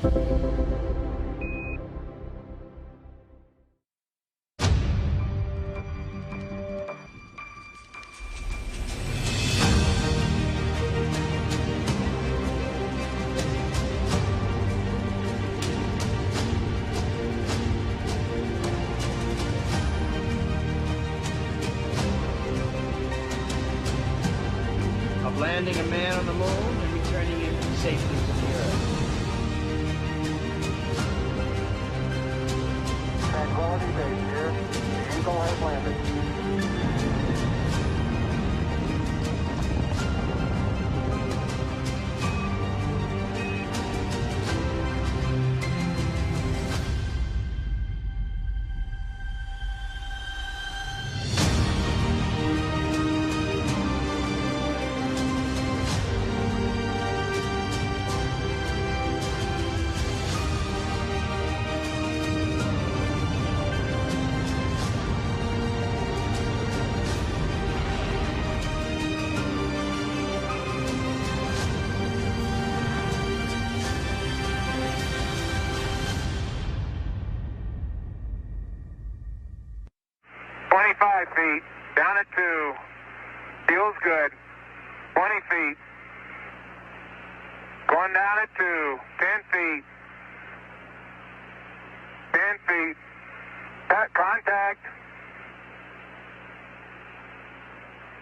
Of landing a man on the moon and returning him safely to the Earth. Tranquility Base here. The Eagle has landed. Feet, down at 2, feels good, 20 feet, going down at 2, 10 feet, 10 feet, contact,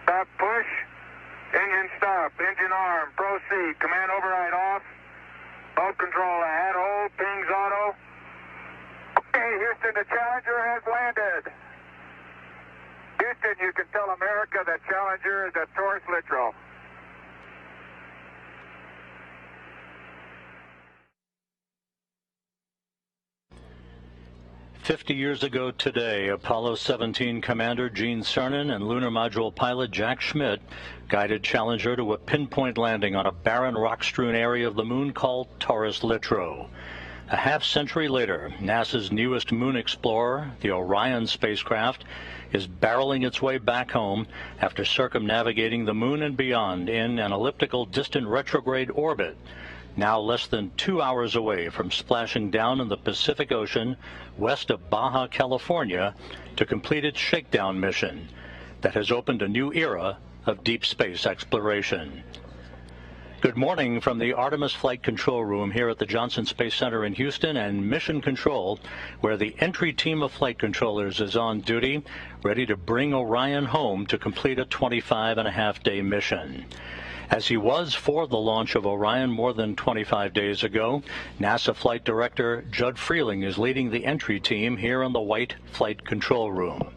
stop, push, engine stop, engine arm, proceed, command override off, mode control ahead, hold, pings auto. Okay, Houston, the Challenger has landed. Houston, you can tell America that Challenger is at Taurus Littrow. "50 years ago today, Apollo 17 Commander Gene Cernan and Lunar Module pilot Jack Schmitt guided Challenger to a pinpoint landing on a barren rock-strewn area of the moon called Taurus Littrow. A half-century later, NASA's newest moon explorer, the Orion spacecraft, is barreling its way back home after circumnavigating the moon and beyond in an elliptical distant retrograde orbit, now less than 2 hours away from splashing down in the Pacific Ocean west of Baja, California, to complete its shakedown mission that has opened a new era of deep space exploration. Good morning from the Artemis Flight Control Room here at the Johnson Space Center in Houston and Mission Control, where the entry team of flight controllers is on duty, ready to bring Orion home to complete a 25-and-a-half-day mission. As he was for the launch of Orion more than 25 days ago, NASA Flight Director Judd Freeling is leading the entry team here in the White Flight Control Room.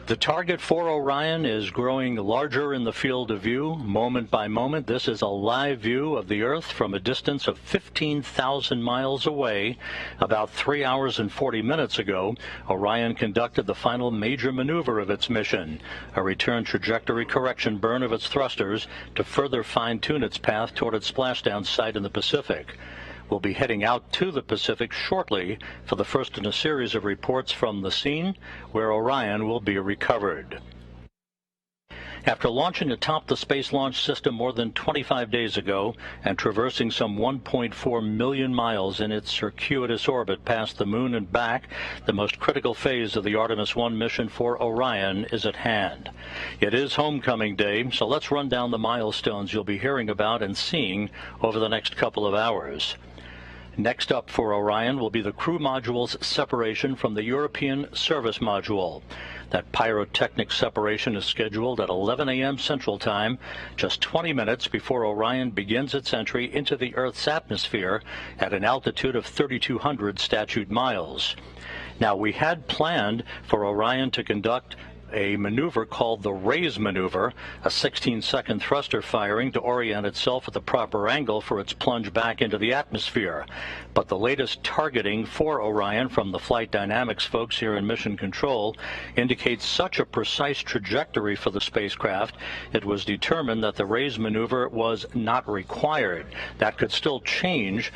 The target for Orion is growing larger in the field of view, moment by moment. This is a live view of the Earth from a distance of 15,000 miles away. About 3 hours and 40 minutes ago, Orion conducted the final major maneuver of its mission, a return trajectory correction burn of its thrusters to further fine-tune its path toward its splashdown site in the Pacific. We'll be heading out to the Pacific shortly for the first in a series of reports from the scene where Orion will be recovered. After launching atop the Space Launch System more than 25 days ago and traversing some 1.4 million miles in its circuitous orbit past the moon and back, the most critical phase of the Artemis 1 mission for Orion is at hand. It is homecoming day, so let's run down the milestones you'll be hearing about and seeing over the next couple of hours. Next up for Orion will be the crew module's separation from the European service module. That pyrotechnic separation is scheduled at 11 a.m. Central Time, just 20 minutes before Orion begins its entry into the Earth's atmosphere at an altitude of 3,200 statute miles. Now, we had planned for Orion to conduct a maneuver called the raise maneuver, a 16-second thruster firing to orient itself at the proper angle for its plunge back into the atmosphere. But the latest targeting for Orion from the flight dynamics folks here in Mission Control indicates such a precise trajectory for the spacecraft, it was determined that the raise maneuver was not required. That could still change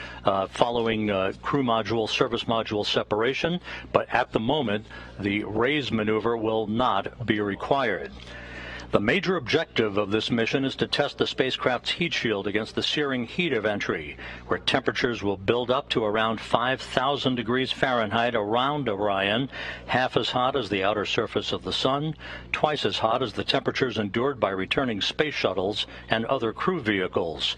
following crew module, service module separation, but at the moment, the raise maneuver will not be required. The major objective of this mission is to test the spacecraft's heat shield against the searing heat of entry, where temperatures will build up to around 5,000 degrees Fahrenheit around Orion, half as hot as the outer surface of the Sun, twice as hot as the temperatures endured by returning space shuttles and other crew vehicles.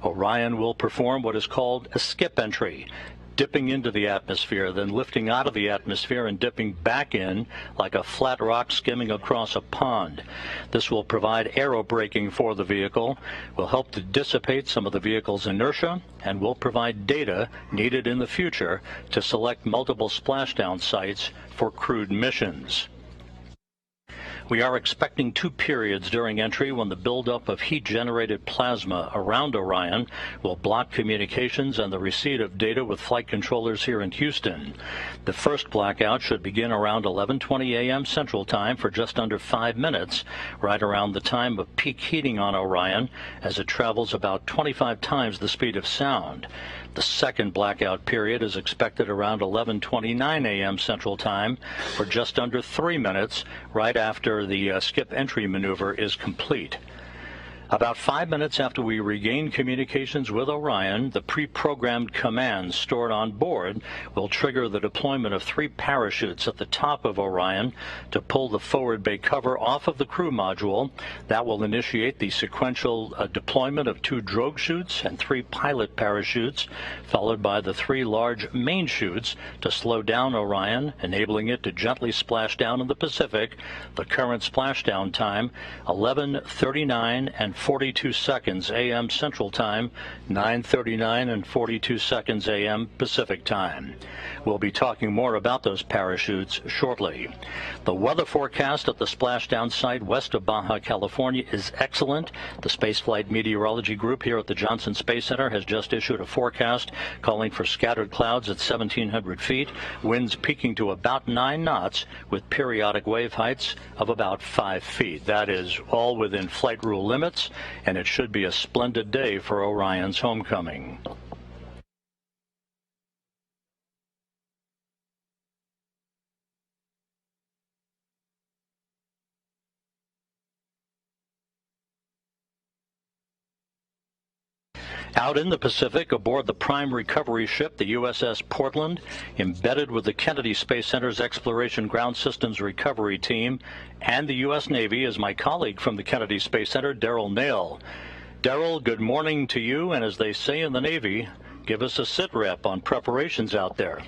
Orion will perform what is called a skip entry, dipping into the atmosphere, then lifting out of the atmosphere and dipping back in like a flat rock skimming across a pond. This will provide aerobraking for the vehicle, will help to dissipate some of the vehicle's inertia, and will provide data needed in the future to select multiple splashdown sites for crewed missions. We are expecting 2 periods during entry when the buildup of heat-generated plasma around Orion will block communications and the receipt of data with flight controllers here in Houston. The first blackout should begin around 11:20 a.m. Central Time for just under 5 minutes, right around the time of peak heating on Orion, as it travels about 25 times the speed of sound. The second blackout period is expected around 11:29 a.m. Central Time for just under 3 minutes, right after the skip entry maneuver is complete. About 5 minutes after we regain communications with Orion, the pre-programmed commands stored on board will trigger the deployment of 3 parachutes at the top of Orion to pull the forward bay cover off of the crew module. That will initiate the sequential deployment of 2 drogue chutes and 3 pilot parachutes, followed by the 3 large main chutes to slow down Orion, enabling it to gently splash down in the Pacific. The current splashdown time, 11:39 and 42 seconds a.m. Central Time, 9:39 and 42 seconds a.m. Pacific Time. We'll be talking more about those parachutes shortly. The weather forecast at the splashdown site west of Baja California is excellent. The Spaceflight Meteorology Group here at the Johnson Space Center has just issued a forecast calling for scattered clouds at 1,700 feet, winds peaking to about 9 knots with periodic wave heights of about 5 feet. That is all within flight rule limits, and it should be a splendid day for Orion's homecoming. Out in the Pacific, aboard the prime recovery ship, the USS Portland, embedded with the Kennedy Space Center's Exploration Ground Systems Recovery Team and the U.S. Navy, is my colleague from the Kennedy Space Center, Daryl Nail. Daryl, good morning to you, and as they say in the Navy, give us a sit rep on preparations out there.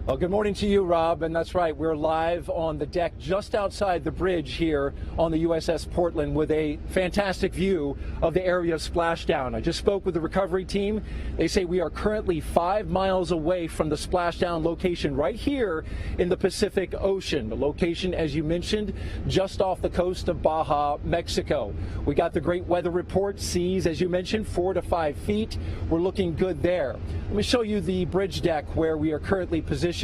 Well, good morning to you, Rob, and that's right. We're live on the deck just outside the bridge here on the USS Portland with a fantastic view of the area of splashdown. I just spoke with the recovery team. They say we are currently 5 miles away from the splashdown location right here in the Pacific Ocean. The location, as you mentioned, just off the coast of Baja, Mexico. We got the great weather report, seas, as you mentioned, 4 to 5 feet. We're looking good there. Let me show you the bridge deck where we are currently positioned.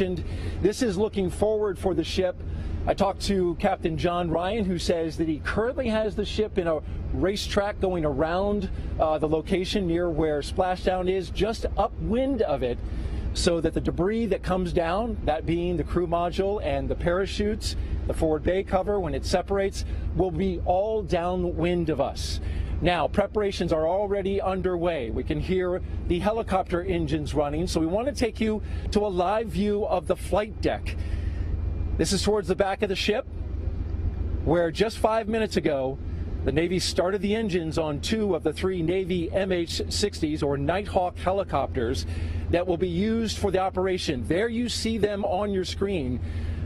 This is looking forward for the ship. I talked to Captain John Ryan, who says that he currently has the ship in a racetrack going around the location near where splashdown is, just upwind of it, so that the debris that comes down, that being the crew module and the parachutes, the forward bay cover, when it separates, will be all downwind of us. Now, preparations are already underway. We can hear the helicopter engines running, so we want to take you to a live view of the flight deck. This is towards the back of the ship, where just 5 minutes ago, the Navy started the engines on 2 of the 3 Navy MH-60s, or Nighthawk helicopters, that will be used for the operation. There you see them on your screen.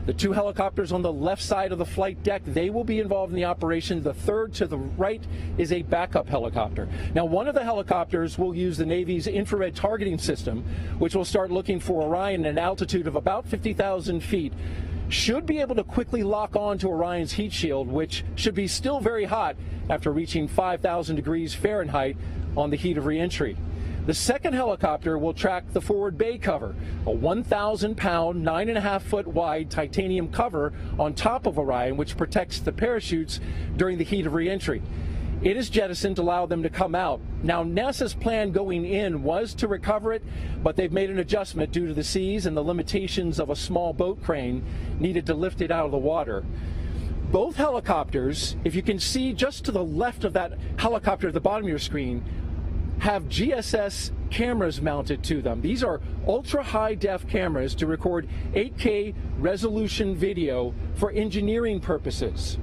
The 2 helicopters on the left side of the flight deck, they will be involved in the operation. The third to the right is a backup helicopter. Now, one of the helicopters will use the Navy's infrared targeting system, which will start looking for Orion at an altitude of about 50,000 feet. Should be able to quickly lock on to Orion's heat shield, which should be still very hot after reaching 5,000 degrees Fahrenheit on the heat of reentry. The second helicopter will track the forward bay cover, a 1,000-pound, 9.5-foot wide titanium cover on top of Orion, which protects the parachutes during the heat of reentry. It is jettisoned to allow them to come out. Now, NASA's plan going in was to recover it, but they've made an adjustment due to the seas and the limitations of a small boat crane needed to lift it out of the water. Both helicopters, if you can see just to the left of that helicopter at the bottom of your screen, have GSS cameras mounted to them. These are ultra high def cameras to record 8K resolution video for engineering purposes.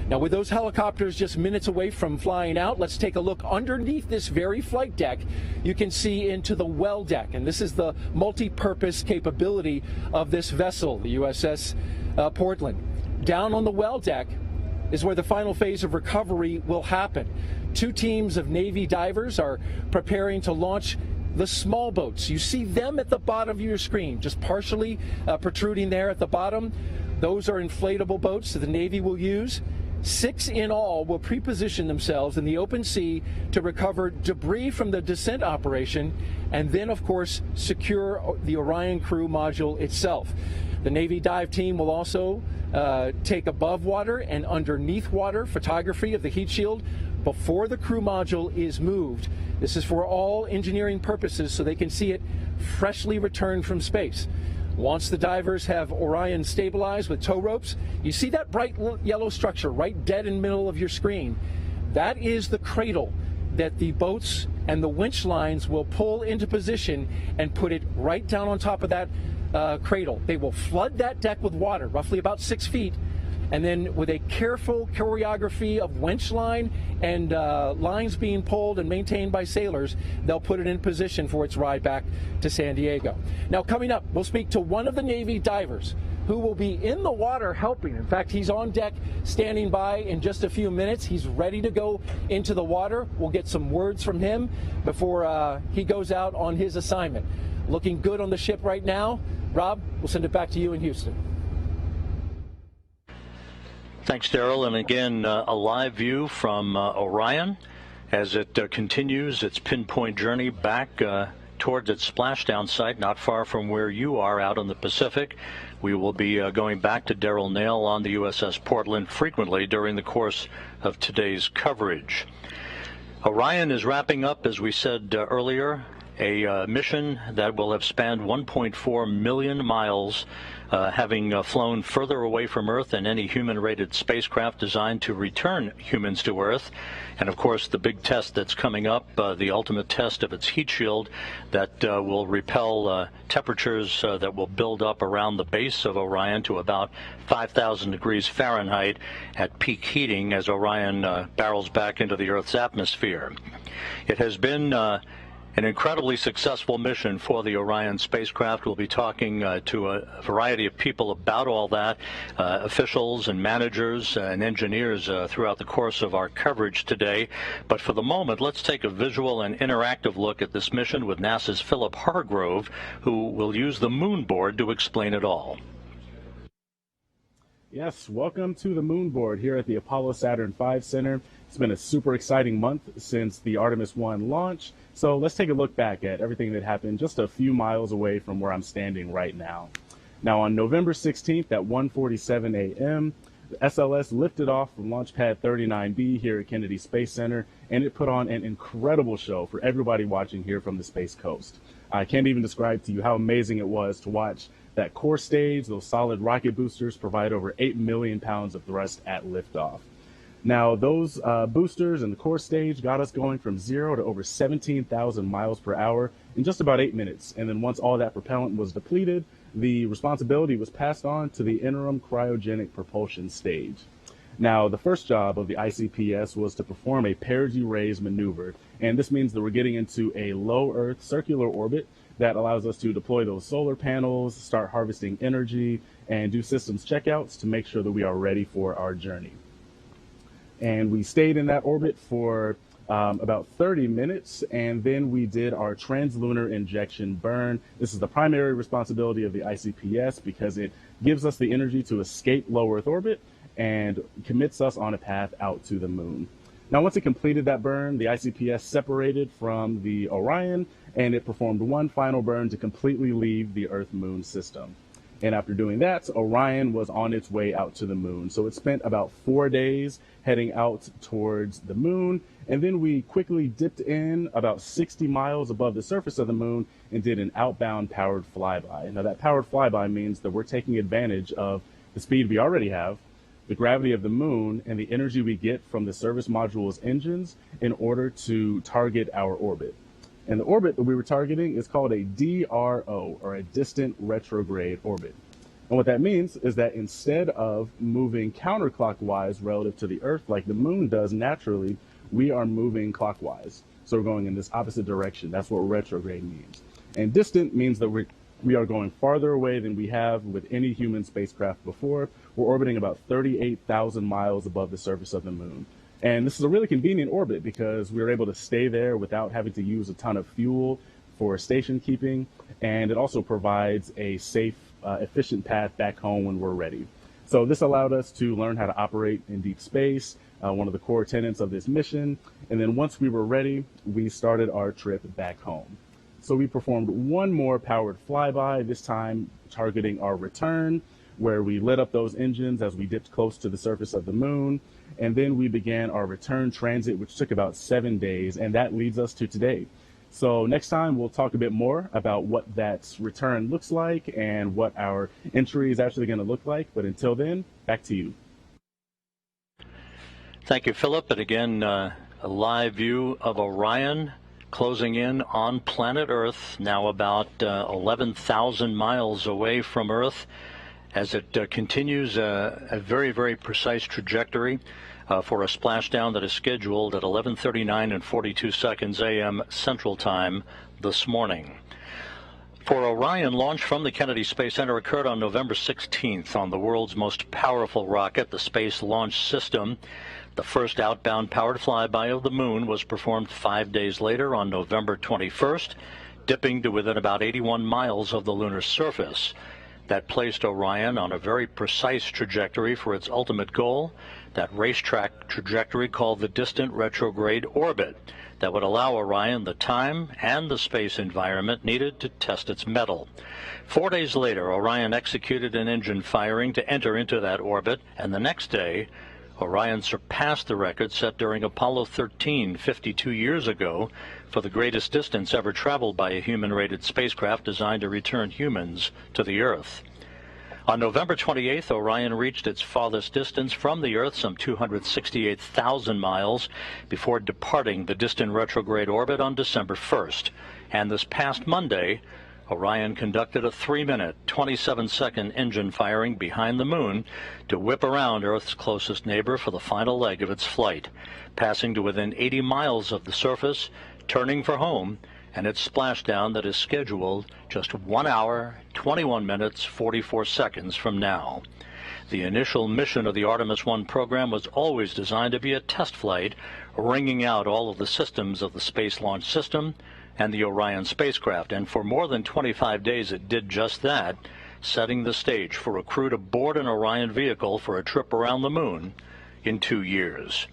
Now, with those helicopters just minutes away from flying out, let's take a look underneath this very flight deck. You can see into the well deck, and this is the multi-purpose capability of this vessel, the USS Portland. Down on the well deck is where the final phase of recovery will happen. 2 teams of Navy divers are preparing to launch the small boats. You see them at the bottom of your screen, just partially protruding there at the bottom. Those are inflatable boats that the Navy will use. 6 in all will pre-position themselves in the open sea to recover debris from the descent operation and then, of course, secure the Orion crew module itself. The Navy dive team will also take above water and underneath water photography of the heat shield before the crew module is moved. This is for all engineering purposes so they can see it freshly returned from space. Once the divers have Orion stabilized with tow ropes, you see that bright yellow structure right dead in the middle of your screen. That is the cradle that the boats and the winch lines will pull into position and put it right down on top of that cradle. They will flood that deck with water, roughly about 6 feet, and then with a careful choreography of winch line and lines being pulled and maintained by sailors, they'll put it in position for its ride back to San Diego. Now, coming up, we'll speak to one of the Navy divers who will be in the water helping. In fact, he's on deck standing by in just a few minutes. He's ready to go into the water. We'll get some words from him before he goes out on his assignment. Looking good on the ship right now. Rob, we'll send it back to you in Houston. Thanks, Daryl. And again, a live view from Orion as it continues its pinpoint journey back towards its splashdown site, not far from where you are out in the Pacific. We will be going back to Daryl Nail on the USS Portland frequently during the course of today's coverage. Orion is wrapping up, as we said earlier, a mission that will have spanned 1.4 million miles, having flown further away from Earth than any human-rated spacecraft designed to return humans to Earth. And, of course, the big test that's coming up, the ultimate test of its heat shield that will repel temperatures that will build up around the base of Orion to about 5,000 degrees Fahrenheit at peak heating as Orion barrels back into the Earth's atmosphere. It has been an incredibly successful mission for the Orion spacecraft. We'll be talking to a variety of people about all that, officials and managers and engineers throughout the course of our coverage today. But for the moment, let's take a visual and interactive look at this mission with NASA's Philip Hargrove, who will use the moon board to explain it all. Yes, welcome to the moon board here at the Apollo Saturn V Center. It's been a super exciting month since the Artemis 1 launch. So let's take a look back at everything that happened just a few miles away from where I'm standing right now. Now, on November 16th at 1:47 a.m., the SLS lifted off from Launch Pad 39B here at Kennedy Space Center, and it put on an incredible show for everybody watching here from the Space Coast. I can't even describe to you how amazing it was to watch that core stage. Those solid rocket boosters provide over 8 million pounds of thrust at liftoff. Now, those boosters and the core stage got us going from 0 to over 17,000 miles per hour in just about 8 minutes. And then once all that propellant was depleted, the responsibility was passed on to the interim cryogenic propulsion stage. Now, the first job of the ICPS was to perform a perigee raise maneuver. And this means that we're getting into a low Earth circular orbit that allows us to deploy those solar panels, start harvesting energy, and do systems checkouts to make sure that we are ready for our journey. And we stayed in that orbit for about 30 minutes, and then we did our translunar injection burn. This is the primary responsibility of the ICPS because it gives us the energy to escape low Earth orbit and commits us on a path out to the moon. Now, once it completed that burn, the ICPS separated from the Orion, and it performed one final burn to completely leave the Earth-Moon system. And after doing that, Orion was on its way out to the moon. So it spent about 4 days heading out towards the moon. And then we quickly dipped in about 60 miles above the surface of the moon and did an outbound powered flyby. Now that powered flyby means that we're taking advantage of the speed we already have, the gravity of the moon, and the energy we get from the service module's engines in order to target our orbit. And the orbit that we were targeting is called a DRO, or a distant retrograde orbit. And what that means is that instead of moving counterclockwise relative to the Earth like the moon does naturally, we are moving clockwise. So we're going in this opposite direction. That's what retrograde means. And distant means that we are going farther away than we have with any human spacecraft before. We're orbiting about 38,000 miles above the surface of the moon. And this is a really convenient orbit because we were able to stay there without having to use a ton of fuel for station keeping. And it also provides a safe, efficient path back home when we're ready. So this allowed us to learn how to operate in deep space, one of the core tenets of this mission. And then once we were ready, we started our trip back home. So we performed one more powered flyby, this time targeting our return, where we lit up those engines as we dipped close to the surface of the moon. And then we began our return transit, which took about 7 days, and that leads us to today. So next time we'll talk a bit more about what that return looks like and what our entry is actually going to look like. But until then, back to you. Thank you, Philip. And again, a live view of Orion closing in on planet Earth, now about 11,000 miles away from Earth, as it continues a very, very precise trajectory for a splashdown that is scheduled at 11:39 and 42 seconds a.m. Central Time this morning. For Orion, launch from the Kennedy Space Center occurred on November 16th on the world's most powerful rocket, the Space Launch System. The first outbound powered flyby of the moon was performed 5 days later on November 21st, dipping to within about 81 miles of the lunar surface. That placed Orion on a very precise trajectory for its ultimate goal, that racetrack trajectory called the distant retrograde orbit, that would allow Orion the time and the space environment needed to test its mettle. 4 days later, Orion executed an engine firing to enter into that orbit, and the next day, Orion surpassed the record set during Apollo 13 52 years ago for the greatest distance ever traveled by a human-rated spacecraft designed to return humans to the Earth. On November 28th, Orion reached its farthest distance from the Earth, some 268,000 miles, before departing the distant retrograde orbit on December 1st. And this past Monday, Orion conducted a 3-minute, 27-second engine firing behind the moon to whip around Earth's closest neighbor for the final leg of its flight, passing to within 80 miles of the surface, turning for home, and its splashdown that is scheduled just 1 hour, 21 minutes, 44 seconds from now. The initial mission of the Artemis 1 program was always designed to be a test flight, wringing out all of the systems of the Space Launch System and the Orion spacecraft, and for more than 25 days it did just that, setting the stage for a crew to board an Orion vehicle for a trip around the moon in 2 years.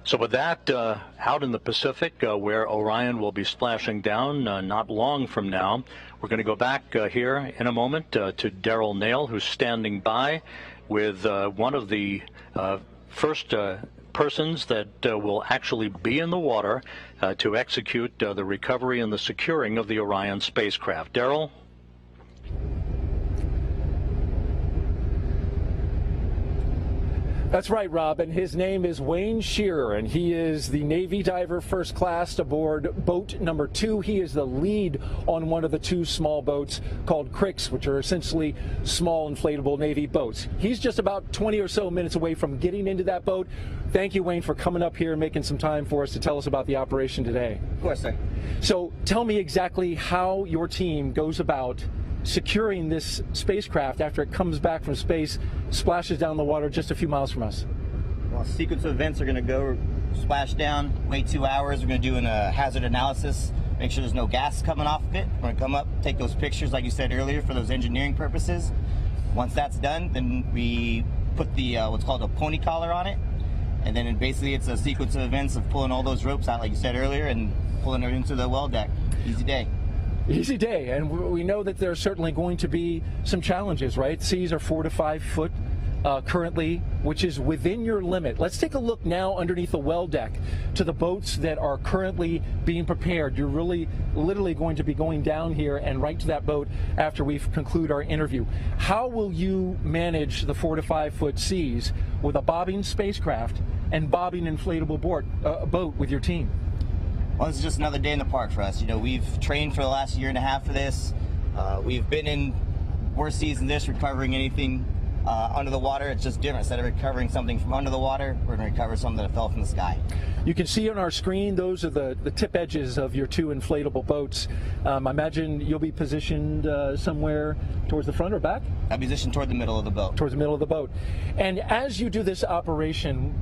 So with that, out in the Pacific, where Orion will be splashing down not long from now, we're going to go back here in a moment to Daryl Nail, who's standing by with one of the first persons that will actually be in the water to execute the recovery and the securing of the Orion spacecraft. Daryl? That's right, Rob, and his name is Wayne Shearer, and he is the Navy diver first class aboard boat number 2. He is the lead on one of the 2 small boats called Cricks, which are essentially small inflatable Navy boats. He's just about 20 or so minutes away from getting into that boat. Thank you, Wayne, for coming up here and making some time for us to tell us about the operation today. Of course, sir. So tell me exactly how your team goes about securing this spacecraft after it comes back from space, splashes down the water just a few miles from us. Well, sequence of events are going to go splash down, wait 2 hours. We're going to do a hazard analysis, make sure there's no gas coming off of it. We're going to come up, take those pictures like you said earlier for those engineering purposes. Once that's done, then we put the what's called a pony collar on it, and then basically it's a sequence of events of pulling all those ropes out like you said earlier and pulling it into the well deck. Easy day. Easy day, and we know that there's certainly going to be some challenges, right? Seas are 4 to 5 foot currently, which is within your limit. Let's take a look now underneath the well deck to the boats that are currently being prepared. You're really literally going to be going down here and right to that boat after we conclude our interview. How will you manage the 4 to 5 foot seas with a bobbing spacecraft and bobbing inflatable boat with your team? Well, this is just another day in the park for us. You know, we've trained for the last year and a half for this. We've been in worse seas than this, recovering anything under the water. It's just different. Instead of recovering something from under the water, we're going to recover something that fell from the sky. You can see on our screen, those are the tip edges of your 2 inflatable boats. I imagine you'll be positioned somewhere towards the front or back? I'm positioned toward the middle of the boat. Towards the middle of the boat. And as you do this operation,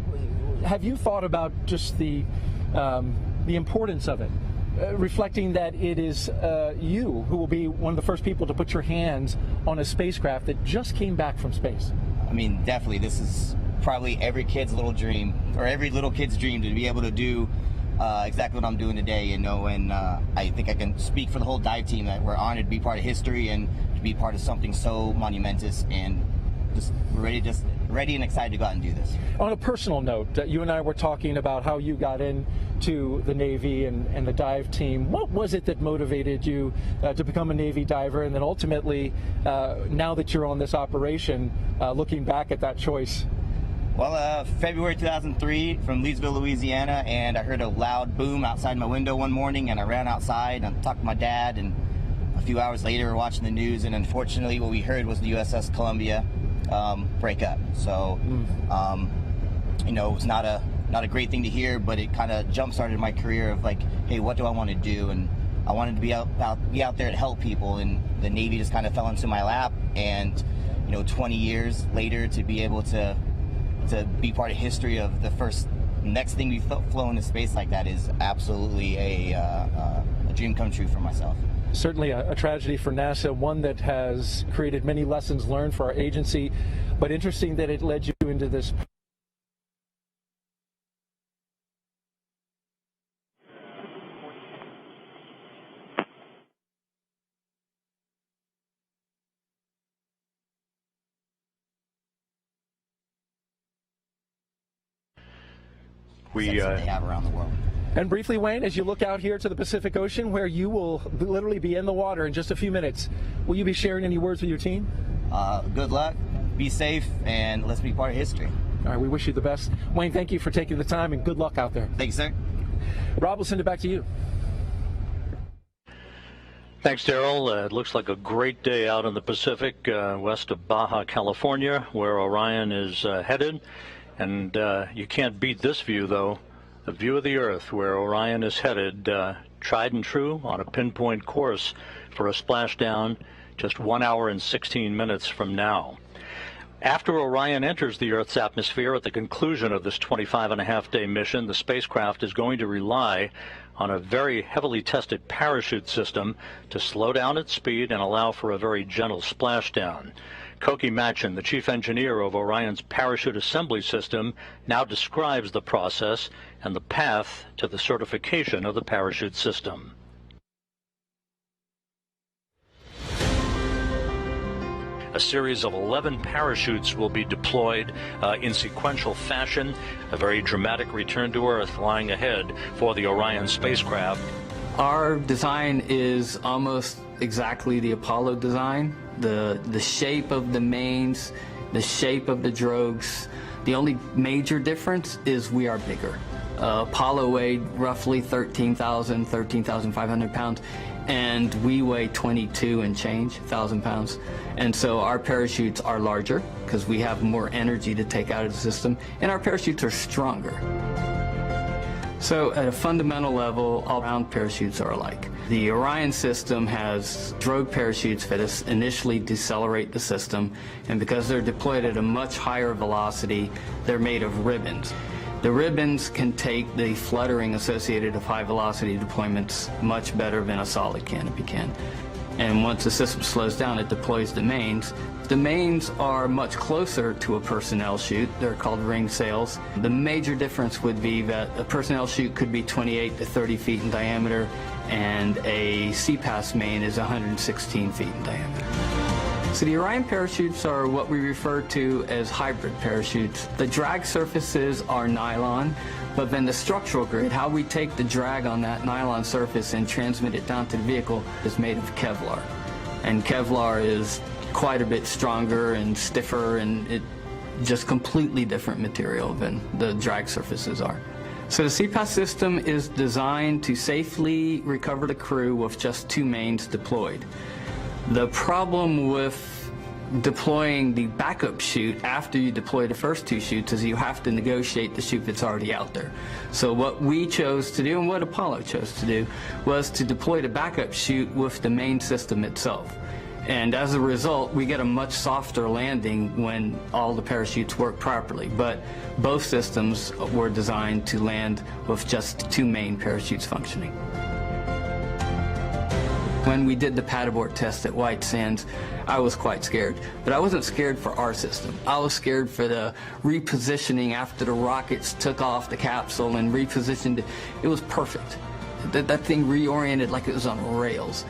have you thought about just the importance of it? Reflecting that it is you who will be one of the first people to put your hands on a spacecraft that just came back from space. I mean, definitely, this is probably every kid's little dream, or every little kid's dream, to be able to do exactly what I'm doing today, you know, and I think I can speak for the whole dive team that we're honored to be part of history and to be part of something so monumentous, and just ready and excited to go out and do this. On a personal note, you and I were talking about how you got into the Navy and the dive team. What was it that motivated you to become a Navy diver, and then ultimately, now that you're on this operation, looking back at that choice? Well, February 2003 from Leesville, Louisiana, and I heard a loud boom outside my window one morning, and I ran outside and talked to my dad, and a few hours later we're watching the news, and unfortunately what we heard was the USS Columbia break up. So, you know, it was not a great thing to hear, but it kind of jump-started my career of like, hey, what do I want to do? And I wanted to be out there to help people, and the Navy just kind of fell into my lap. And, you know, 20 years later, to be able to be part of history of the next thing we've flown into space like that is absolutely a dream come true for myself. Certainly a tragedy for NASA, one that has created many lessons learned for our agency, but interesting that it led you into this. They have around the world. And briefly, Wayne, as you look out here to the Pacific Ocean, where you will literally be in the water in just a few minutes, will you be sharing any words with your team? Good luck, be safe, and let's be part of history. All right, we wish you the best. Wayne, thank you for taking the time, and good luck out there. Thank you, sir. Rob, we'll send it back to you. Thanks, Daryl. It looks like a great day out in the Pacific, west of Baja, California, where Orion is headed. And you can't beat this view, though. The view of the Earth, where Orion is headed, tried and true, on a pinpoint course for a splashdown just 1 hour and 16 minutes from now. After Orion enters the Earth's atmosphere at the conclusion of this 25-and-a-half-day mission, the spacecraft is going to rely on a very heavily tested parachute system to slow down its speed and allow for a very gentle splashdown. Koki Machin, the chief engineer of Orion's parachute assembly system, now describes the process and the path to the certification of the parachute system. A series of 11 parachutes will be deployed in sequential fashion. A very dramatic return to Earth lying ahead for the Orion spacecraft. Our design is almost exactly the Apollo design. The shape of the mains, the shape of the drogues. The only major difference is we are bigger. Apollo weighed roughly 13,500 pounds, and we weigh 22 and change thousand pounds. And so our parachutes are larger because we have more energy to take out of the system, and our parachutes are stronger. So at a fundamental level, all round parachutes are alike. The Orion system has drogue parachutes that initially decelerate the system, and because they're deployed at a much higher velocity, they're made of ribbons. The ribbons can take the fluttering associated with high velocity deployments much better than a solid canopy can. And once the system slows down, it deploys the mains. The mains are much closer to a personnel chute. They're called ring sails. The major difference would be that a personnel chute could be 28 to 30 feet in diameter, and a CPAS main is 116 feet in diameter. So the Orion parachutes are what we refer to as hybrid parachutes. The drag surfaces are nylon, but then the structural grid, how we take the drag on that nylon surface and transmit it down to the vehicle, is made of Kevlar. And Kevlar is quite a bit stronger and stiffer, and it just completely different material than the drag surfaces are. So the CPAS system is designed to safely recover the crew with just 2 mains deployed. The problem with deploying the backup chute after you deploy the first 2 chutes is you have to negotiate the chute that's already out there. So what we chose to do, and what Apollo chose to do, was to deploy the backup chute with the main system itself. And as a result, we get a much softer landing when all the parachutes work properly. But both systems were designed to land with just 2 main parachutes functioning. When we did the pad abort test at White Sands, I was quite scared. But I wasn't scared for our system. I was scared for the repositioning after the rockets took off the capsule and repositioned it. It was perfect. That thing reoriented like it was on rails.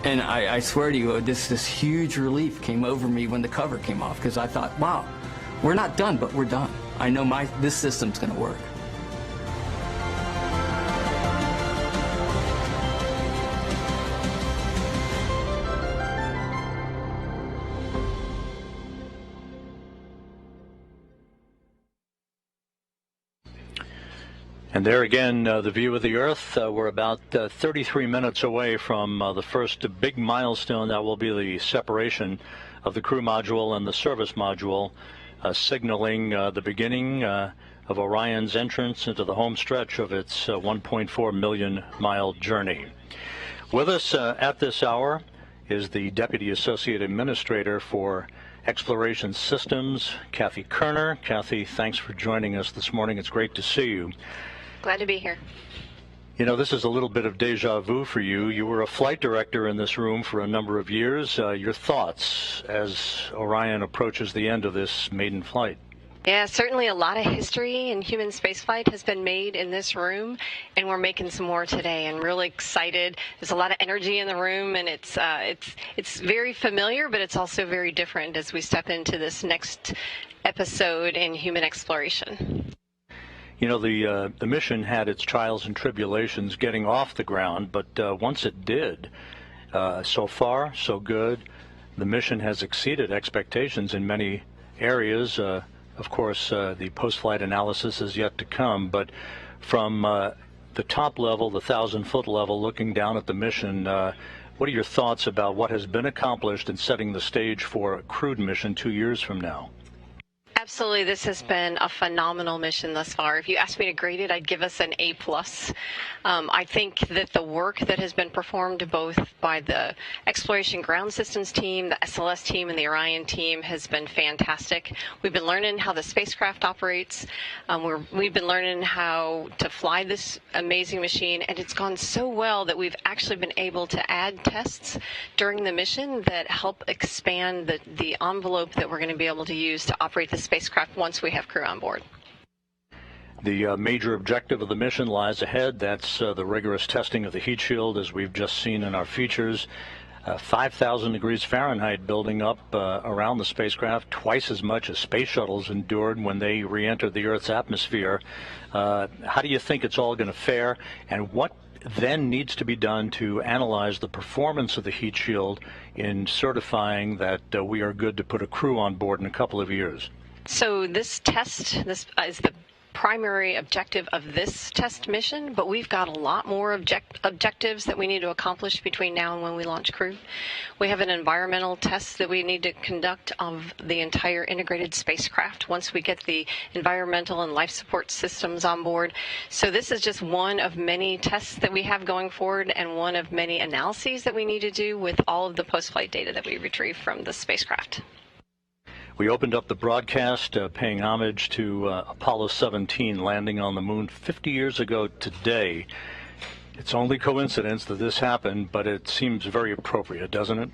And I swear to you, this huge relief came over me when the cover came off, because I thought, wow, we're not done, but we're done. I know this system's going to work. And there again, the view of the Earth. We're about 33 minutes away from the first big milestone. That will be the separation of the crew module and the service module, signaling the beginning of Orion's entrance into the home stretch of its 1.4 million mile journey. With us at this hour is the Deputy Associate Administrator for Exploration Systems, Kathy Kerner. Kathy, thanks for joining us this morning. It's great to see you. Glad to be here. You know, this is a little bit of deja vu for you. You were a flight director in this room for a number of years. Your thoughts as Orion approaches the end of this maiden flight? Yeah, certainly a lot of history in human spaceflight has been made in this room, and we're making some more today, and really excited. There's a lot of energy in the room, and it's very familiar, but it's also very different as we step into this next episode in human exploration. You know, the mission had its trials and tribulations getting off the ground, but once it did, so far, so good. The mission has exceeded expectations in many areas. Of course, the post-flight analysis is yet to come, but from the top level, the 1,000-foot level, looking down at the mission, what are your thoughts about what has been accomplished in setting the stage for a crewed mission 2 years from now? Absolutely, this has been a phenomenal mission thus far. If you asked me to grade it, I'd give us an A+. I think that the work that has been performed both by the Exploration Ground Systems team, the SLS team, and the Orion team has been fantastic. We've been learning how the spacecraft operates. We've been learning how to fly this amazing machine, and it's gone so well that we've actually been able to add tests during the mission that help expand the envelope that we're going to be able to use to operate the spacecraft once we have crew on board. The major objective of the mission lies ahead. That's the rigorous testing of the heat shield, as we've just seen in our features. 5,000 degrees Fahrenheit building up around the spacecraft, twice as much as space shuttles endured when they re-entered the Earth's atmosphere. How do you think it's all going to fare, and what then needs to be done to analyze the performance of the heat shield in certifying that we are good to put a crew on board in a couple of years? So this is the primary objective of this test mission, but we've got a lot more objectives that we need to accomplish between now and when we launch crew. We have an environmental test that we need to conduct of the entire integrated spacecraft once we get the environmental and life support systems on board. So this is just one of many tests that we have going forward, and one of many analyses that we need to do with all of the post-flight data that we retrieve from the spacecraft. We opened up the broadcast paying homage to Apollo 17 landing on the moon 50 years ago today. It's only coincidence that this happened, but it seems very appropriate, doesn't it?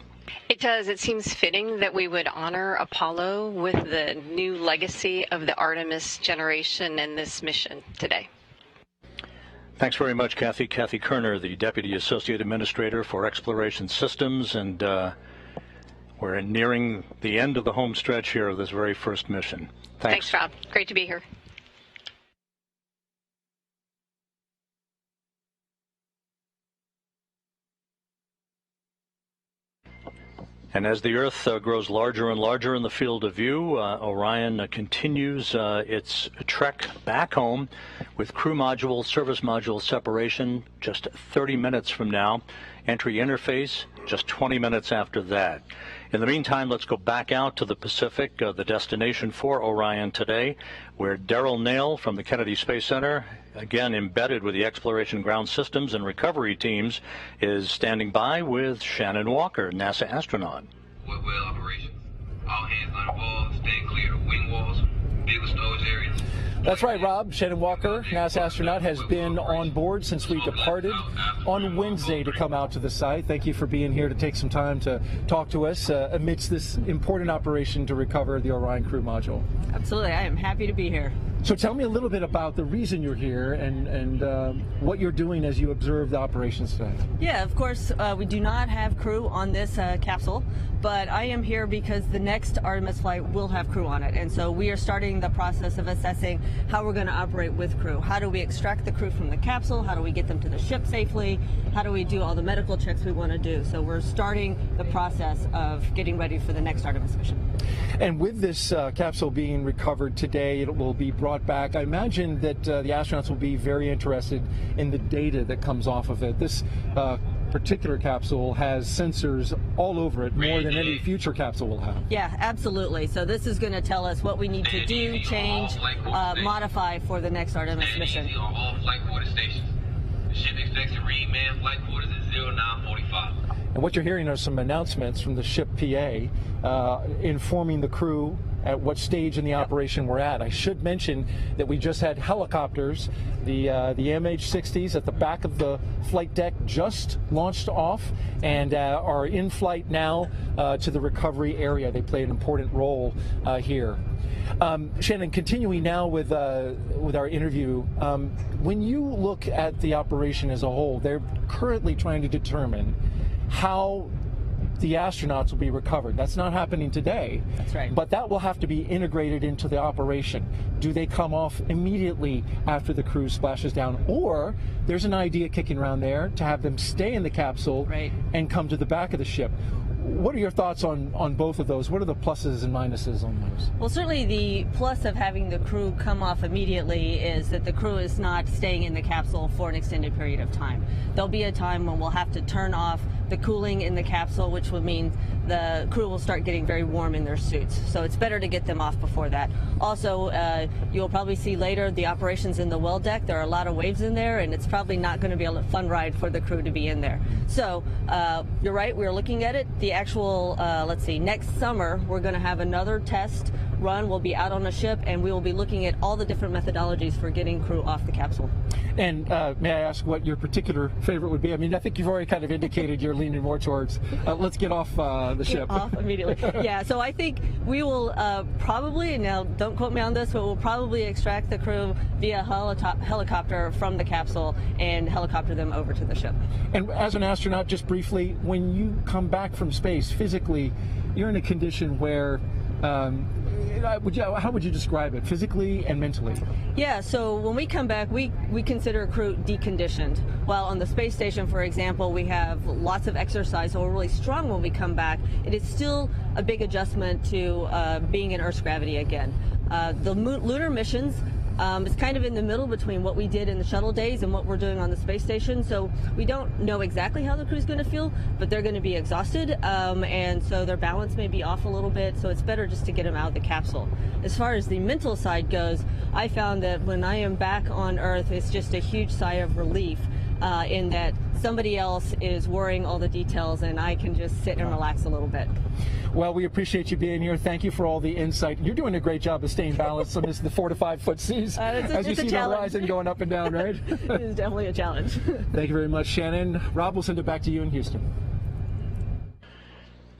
It does. It seems fitting that we would honor Apollo with the new legacy of the Artemis generation and this mission today. Thanks very much, Kathy. Kathy Kerner, the Deputy Associate Administrator for Exploration Systems, and we're nearing the end of the home stretch here of this very first mission. Thanks, Rob. Great to be here. And as the Earth grows larger and larger in the field of view, Orion continues its trek back home with crew module, service module separation just 30 minutes from now. Entry interface just 20 minutes after that. In the meantime, let's go back out to the Pacific, the destination for Orion today, where Darrell Nail from the Kennedy Space Center, again embedded with the Exploration Ground Systems and Recovery teams, is standing by with Shannon Walker, NASA astronaut. Well operations. All hands on the ball, staying clear of wing walls, vehicle storage areas. That's right, Rob. Shannon Walker, NASA astronaut, has been on board since we departed on Wednesday to come out to the site. Thank you for being here to take some time to talk to us amidst this important operation to recover the Orion crew module. Absolutely. I am happy to be here. So tell me a little bit about the reason you're here and what you're doing as you observe the operations today. Yeah, of course, we do not have crew on this capsule, but I am here because the next Artemis flight will have crew on it. And so we are starting the process of assessing how we're going to operate with crew. How do we extract the crew from the capsule? How do we get them to the ship safely? How do we do all the medical checks we want to do? So we're starting the process of getting ready for the next Artemis mission. And with this capsule being recovered today, it will be brought back. I imagine that the astronauts will be very interested in the data that comes off of it. This particular capsule has sensors all over it, more than any future capsule will have. Yeah, absolutely. So this is going to tell us what we need to do, change, modify for the next Artemis mission. On all flight quarter stations. The ship expects to read manned flight quarters at 0945. And what you're hearing are some announcements from the ship PA informing the crew at what stage in the operation we're at. I should mention that we just had helicopters, the MH-60s at the back of the flight deck just launched off and are in flight now to the recovery area. They play an important role here. Shannon, continuing now with our interview, when you look at the operation as a whole, they're currently trying to determine how the astronauts will be recovered. That's not happening today. That's right. But that will have to be integrated into the operation. Do they come off immediately after the crew splashes down? Or there's an idea kicking around there to have them stay in the capsule and come to the back of the ship. What are your thoughts on both of those? What are the pluses and minuses on those? Well, certainly the plus of having the crew come off immediately is that the crew is not staying in the capsule for an extended period of time. There'll be a time when we'll have to turn off the cooling in the capsule, which would mean the crew will start getting very warm in their suits. So it's better to get them off before that. Also, you'll probably see later the operations in the well deck. There are a lot of waves in there, and it's probably not going to be a fun ride for the crew to be in there. So you're right, we're looking at it. The actual, let's see, next summer, we're going to have another test run. We'll be out on a ship, and we will be looking at all the different methodologies for getting crew off the capsule. And may I ask what your particular favorite would be? I mean, I think you've already kind of indicated you're leaning more towards let's get off the ship. Off immediately. Yeah, so I think we will probably, now don't quote me on this, but we'll probably extract the crew via helicopter from the capsule and helicopter them over to the ship. And as an astronaut, just briefly, when you come back from space, physically, you're in a condition where how would you describe it, physically and mentally? Yeah, so when we come back, we consider a crew deconditioned. While on the space station, for example, we have lots of exercise, so we're really strong when we come back. It is still a big adjustment to being in Earth's gravity again. The lunar missions, it's kind of in the middle between what we did in the shuttle days and what we're doing on the space station. So we don't know exactly how the crew's going to feel, but they're going to be exhausted, and so their balance may be off a little bit. So it's better just to get them out of the capsule. As far as the mental side goes, I found that when I am back on Earth, it's just a huge sigh of relief in that somebody else is worrying all the details, and I can just sit and relax a little bit. Well, we appreciate you being here. Thank you for all the insight. You're doing a great job of staying balanced amidst the 4 to 5 foot seas as you see the horizon going up and down, right? It is definitely a challenge. Thank you very much, Shannon. Rob, we'll send it back to you in Houston.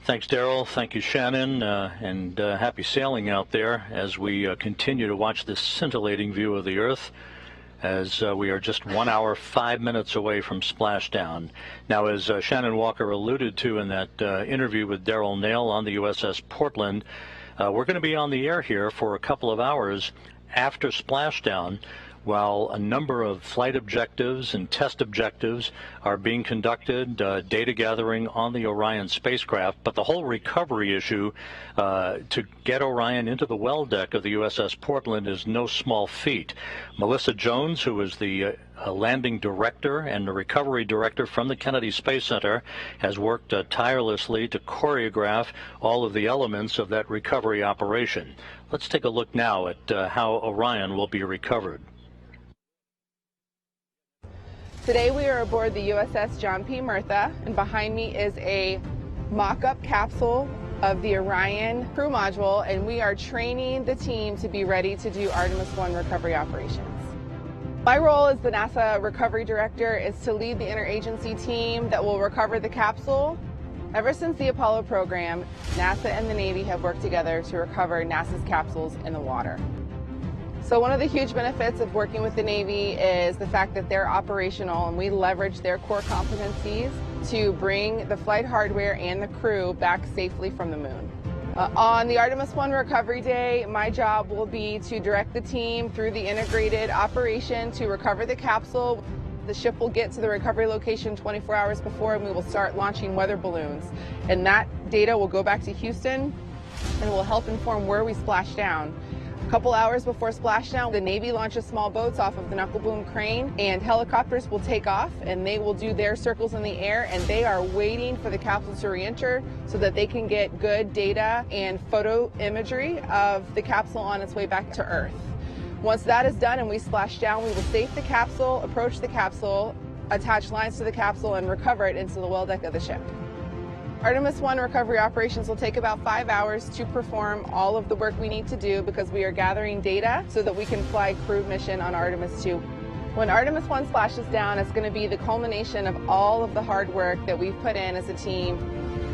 Thanks, Darrell. Thank you, Shannon, and happy sailing out there as we continue to watch this scintillating view of the Earth as we are just 1 hour, 5 minutes away from splashdown. Now, as Shannon Walker alluded to in that interview with Daryl Nail on the USS Portland, we're going to be on the air here for a couple of hours after splashdown, while a number of flight objectives and test objectives are being conducted, data gathering on the Orion spacecraft. But the whole recovery issue to get Orion into the well deck of the USS Portland is no small feat. Melissa Jones, who is the landing director and the recovery director from the Kennedy Space Center, has worked tirelessly to choreograph all of the elements of that recovery operation. Let's take a look now at how Orion will be recovered. Today we are aboard the USS John P. Murtha, and behind me is a mock-up capsule of the Orion crew module, and we are training the team to be ready to do Artemis 1 recovery operations. My role as the NASA recovery director is to lead the interagency team that will recover the capsule. Ever since the Apollo program, NASA and the Navy have worked together to recover NASA's capsules in the water. So one of the huge benefits of working with the Navy is the fact that they're operational and we leverage their core competencies to bring the flight hardware and the crew back safely from the moon. On the Artemis 1 recovery day, my job will be to direct the team through the integrated operation to recover the capsule. The ship will get to the recovery location 24 hours before, and we will start launching weather balloons. And that data will go back to Houston and will help inform where we splash down. A couple hours before splashdown, the Navy launches small boats off of the knuckle boom crane, and helicopters will take off and they will do their circles in the air, and they are waiting for the capsule to re-enter so that they can get good data and photo imagery of the capsule on its way back to Earth. Once that is done and we splash down, we will safe the capsule, approach the capsule, attach lines to the capsule, and recover it into the well deck of the ship. Artemis 1 recovery operations will take about 5 hours to perform all of the work we need to do because we are gathering data so that we can fly crew mission on Artemis 2. When Artemis 1 splashes down, it's going to be the culmination of all of the hard work that we've put in as a team.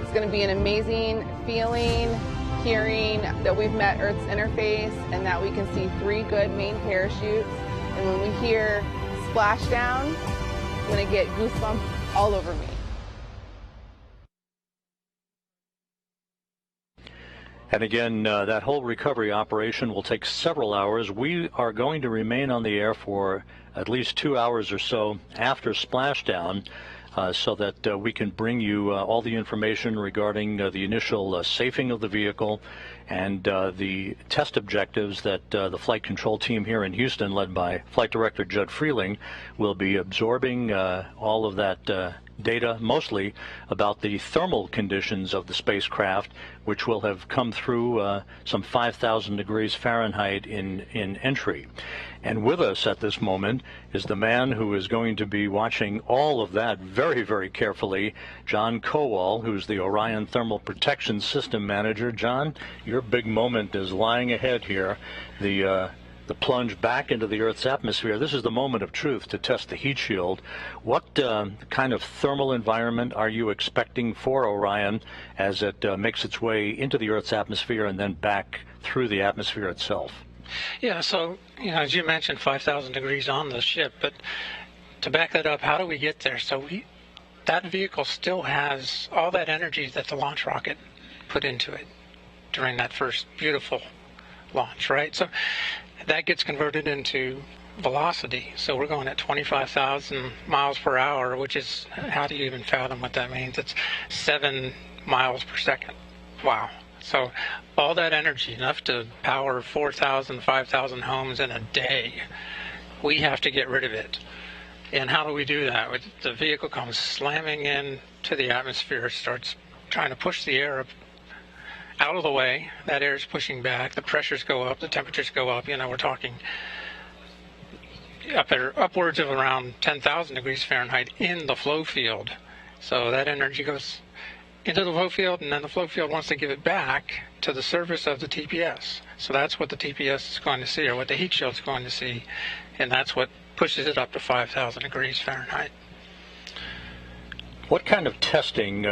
It's going to be an amazing feeling, hearing that we've met Earth's interface and that we can see 3 good main parachutes. And when we hear splashdown, I'm going to get goosebumps all over me. And again, that whole recovery operation will take several hours. We are going to remain on the air for at least 2 hours or so after splashdown, so that we can bring you all the information regarding the initial safing of the vehicle and the test objectives that the flight control team here in Houston, led by Flight Director Judd Freeling, will be absorbing all of that data, mostly about the thermal conditions of the spacecraft, which will have come through some 5,000 degrees Fahrenheit in entry. And with us at this moment is the man who is going to be watching all of that very, very carefully, John Kowal, who's the Orion Thermal Protection System Manager. John, your big moment is lying ahead here. The plunge back into the Earth's atmosphere. This is the moment of truth to test the heat shield. What kind of thermal environment are you expecting for Orion as it makes its way into the Earth's atmosphere and then back through the atmosphere itself? Yeah, so, as you mentioned, 5,000 degrees on the ship, but to back that up, how do we get there? So that vehicle still has all that energy that the launch rocket put into it during that first beautiful launch, right? So that gets converted into velocity. So we're going at 25,000 miles per hour, which is, how do you even fathom what that means? It's 7 miles per second. Wow. So all that energy, enough to power 4,000, 5,000 homes in a day, we have to get rid of it. And how do we do that? The vehicle comes slamming into the atmosphere, starts trying to push the air out of the way. That air is pushing back. The pressures go up. The temperatures go up. We're talking upwards of around 10,000 degrees Fahrenheit in the flow field. So that energy goes into the flow field, and then the flow field wants to give it back to the surface of the TPS. So that's what the TPS is going to see, or what the heat shield is going to see, and that's what pushes it up to 5,000 degrees Fahrenheit. What kind of testing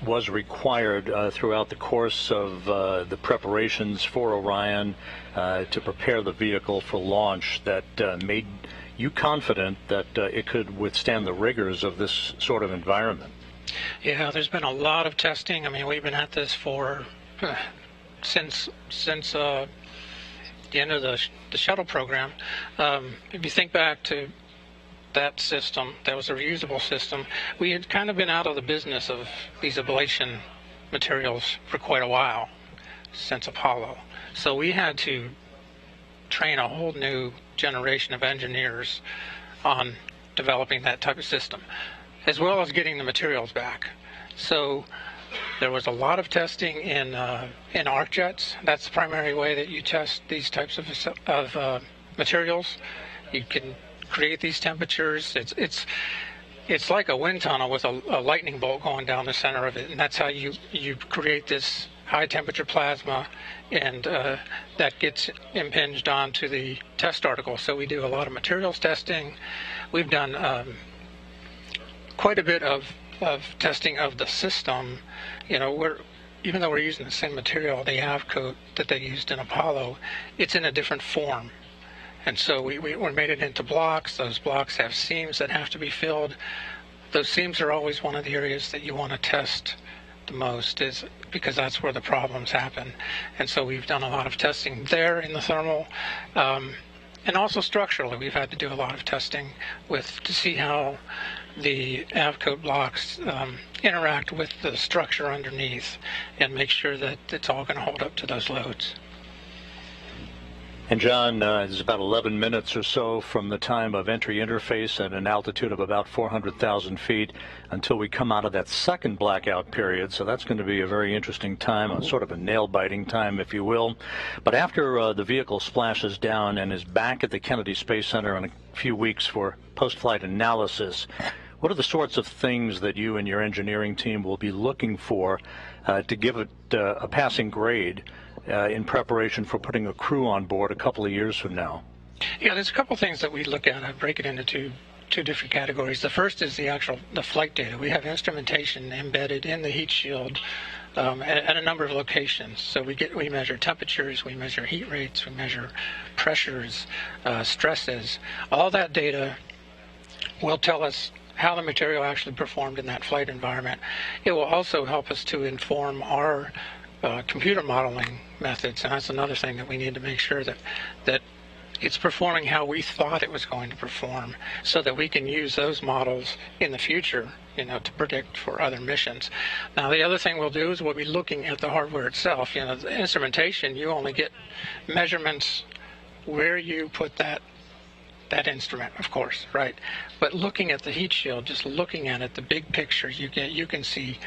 was required throughout the course of the preparations for Orion to prepare the vehicle for launch that made you confident that it could withstand the rigors of this sort of environment? Yeah, there's been a lot of testing. I mean, we've been at this for since the end of the shuttle program. If you think back to that system, that was a reusable system, we had kind of been out of the business of these ablation materials for quite a while, since Apollo. So we had to train a whole new generation of engineers on developing that type of system, as well as getting the materials back. So there was a lot of testing in arc jets. That's the primary way that you test these types of materials. You can create these temperatures. It's like a wind tunnel with a lightning bolt going down the center of it, and that's how you create this high temperature plasma, and that gets impinged onto the test article. So we do a lot of materials testing. We've done quite a bit of testing of the system. You know, even though we're using the same material, the AVCoat that they used in Apollo, it's in a different form. And so we made it into blocks. Those blocks have seams that have to be filled. Those seams are always one of the areas that you want to test the most, is because that's where the problems happen. And so we've done a lot of testing there in the thermal, and also structurally we've had to do a lot of testing to see how the AVCoat blocks interact with the structure underneath, and make sure that it's all going to hold up to those loads. And John, it's about 11 minutes or so from the time of entry interface at an altitude of about 400,000 feet until we come out of that second blackout period. So that's going to be a very interesting time, a sort of a nail-biting time, if you will. But after the vehicle splashes down and is back at the Kennedy Space Center in a few weeks for post-flight analysis, what are the sorts of things that you and your engineering team will be looking for to give it a passing grade in preparation for putting a crew on board a couple of years from now? Yeah, there's a couple things that we look at. I break it into two different categories. The first is the flight data. We have instrumentation embedded in the heat shield at a number of locations. So we measure temperatures, we measure heat rates, we measure pressures, stresses. All that data will tell us how the material actually performed in that flight environment. It will also help us to inform our computer modeling methods, and that's another thing that we need to make sure that it's performing how we thought it was going to perform, so that we can use those models in the future, you know, to predict for other missions. Now, the other thing we'll do is we'll be looking at the hardware itself. You know, the instrumentation, you only get measurements where you put that instrument, of course, right? But looking at the heat shield, just looking at it, the big picture, you can see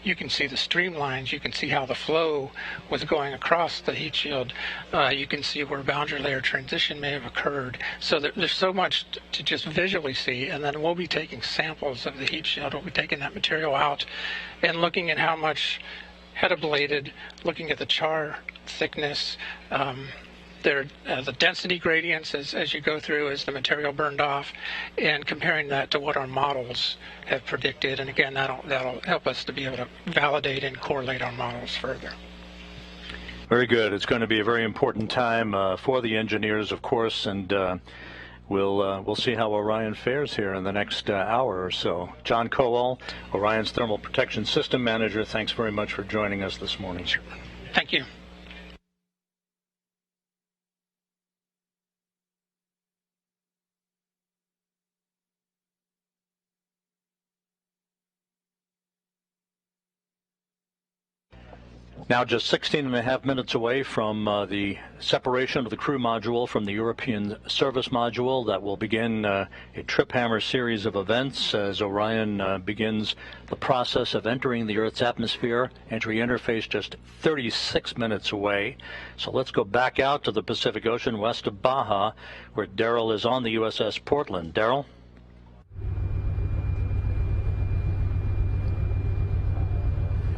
the streamlines, you can see how the flow was going across the heat shield, you can see where boundary layer transition may have occurred. So there's so much to just visually see, and then we'll be taking samples of the heat shield, we'll be taking that material out and looking at how much had ablated, looking at the char thickness, the density gradients as you go through as the material burned off, and comparing that to what our models have predicted. And again, that'll help us to be able to validate and correlate our models further. Very good. It's going to be a very important time for the engineers, of course, and we'll see how Orion fares here in the next hour or so. John Kowal, Orion's Thermal Protection System Manager, thanks very much for joining us this morning. Sure. Thank you. Now just 16 and a half minutes away from the separation of the crew module from the European service module. That will begin a trip hammer series of events as Orion begins the process of entering the Earth's atmosphere. Entry interface just 36 minutes away. So let's go back out to the Pacific Ocean west of Baja, where Daryl is on the USS Portland. Daryl?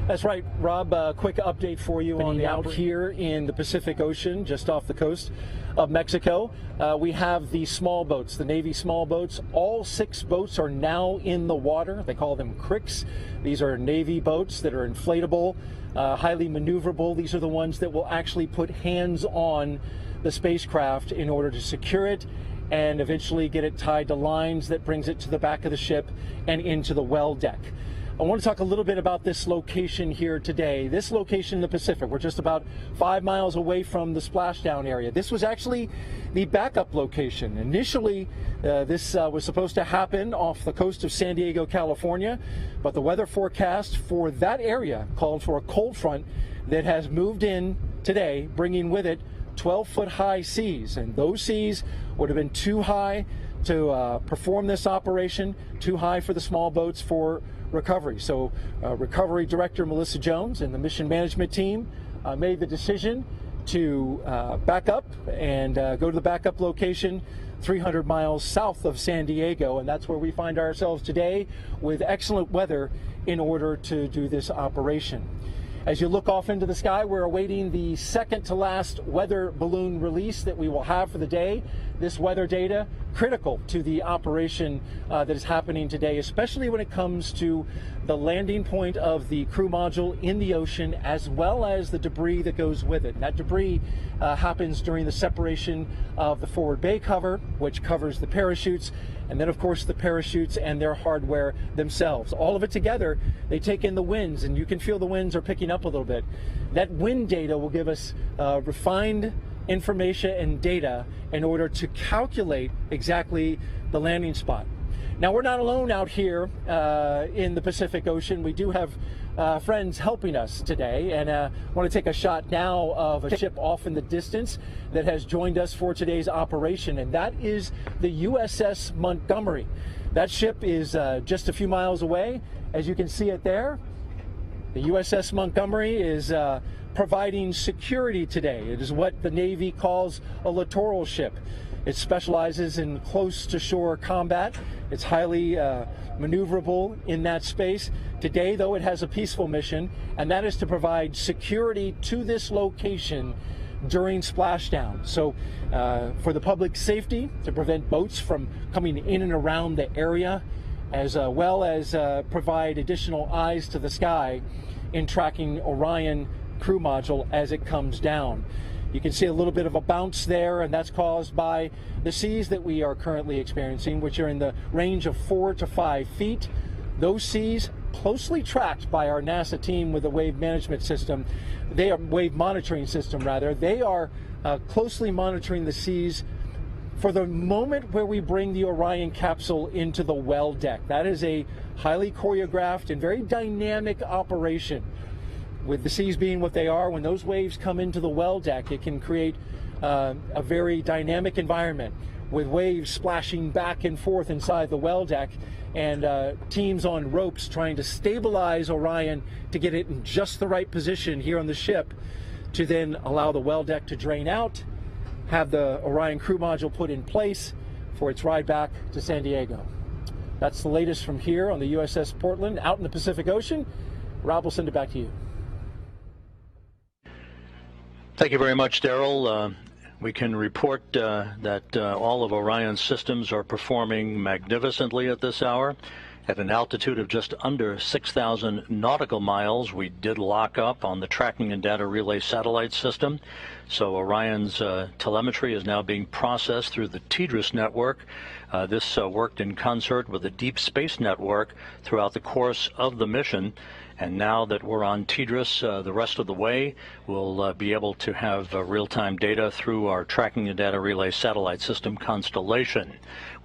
That's right, Rob. Quick update for you on the out here in the Pacific Ocean, just off the coast of Mexico. We have the small boats, the Navy small boats. All 6 boats are now in the water. They call them cricks. These are Navy boats that are inflatable, highly maneuverable. These are the ones that will actually put hands on the spacecraft in order to secure it and eventually get it tied to lines that brings it to the back of the ship and into the well deck. I want to talk a little bit about this location here today. This location in the Pacific, we're just about 5 miles away from the splashdown area. This was actually the backup location. Initially, this was supposed to happen off the coast of San Diego, California, but the weather forecast for that area called for a cold front that has moved in today, bringing with it 12-foot high seas, and those seas would have been too high to perform this operation, too high for the small boats for recovery. So Recovery Director Melissa Jones and the mission management team made the decision to back up and go to the backup location 300 miles south of San Diego, and that's where we find ourselves today with excellent weather in order to do this operation. As you look off into the sky, we're awaiting the second to last weather balloon release that we will have for the day. This weather data critical to the operation that is happening today, especially when it comes to the landing point of the crew module in the ocean, as well as the debris that goes with it. And that debris happens during the separation of the forward bay cover, which covers the parachutes, and then of course the parachutes and their hardware themselves. All of it together, they take in the winds, and you can feel the winds are picking up a little bit. That wind data will give us refined information and data in order to calculate exactly the landing spot. Now, we're not alone out here in the Pacific Ocean. We do have friends helping us today, and I want to take a shot now of a ship off in the distance that has joined us for today's operation, and that is the USS Montgomery. That ship is just a few miles away. As you can see it there, the USS Montgomery is providing security today. It is what the Navy calls a littoral ship. It specializes in close-to-shore combat. It's highly maneuverable in that space. Today, though, it has a peaceful mission, and that is to provide security to this location during splashdown. So for the public safety, to prevent boats from coming in and around the area, as well as provide additional eyes to the sky in tracking Orion crew module as it comes down. You can see a little bit of a bounce there, and that's caused by the seas that we are currently experiencing, which are in the range of 4 to 5 feet. Those seas, closely tracked by our NASA team with a wave management system, wave monitoring system rather, they are closely monitoring the seas for the moment where we bring the Orion capsule into the well deck. That is a highly choreographed and very dynamic operation. With the seas being what they are, when those waves come into the well deck, it can create a very dynamic environment with waves splashing back and forth inside the well deck, and teams on ropes trying to stabilize Orion to get it in just the right position here on the ship to then allow the well deck to drain out, have the Orion crew module put in place for its ride back to San Diego. That's the latest from here on the USS Portland out in the Pacific Ocean. Rob will send it back to you. Thank you very much, Daryl. We can report that all of Orion's systems are performing magnificently at this hour. At an altitude of just under 6,000 nautical miles, we did lock up on the tracking and data relay satellite system. So Orion's telemetry is now being processed through the TDRS network. This worked in concert with the Deep Space Network throughout the course of the mission. And now that we're on TDRS the rest of the way, we'll be able to have real-time data through our tracking and data relay satellite system constellation.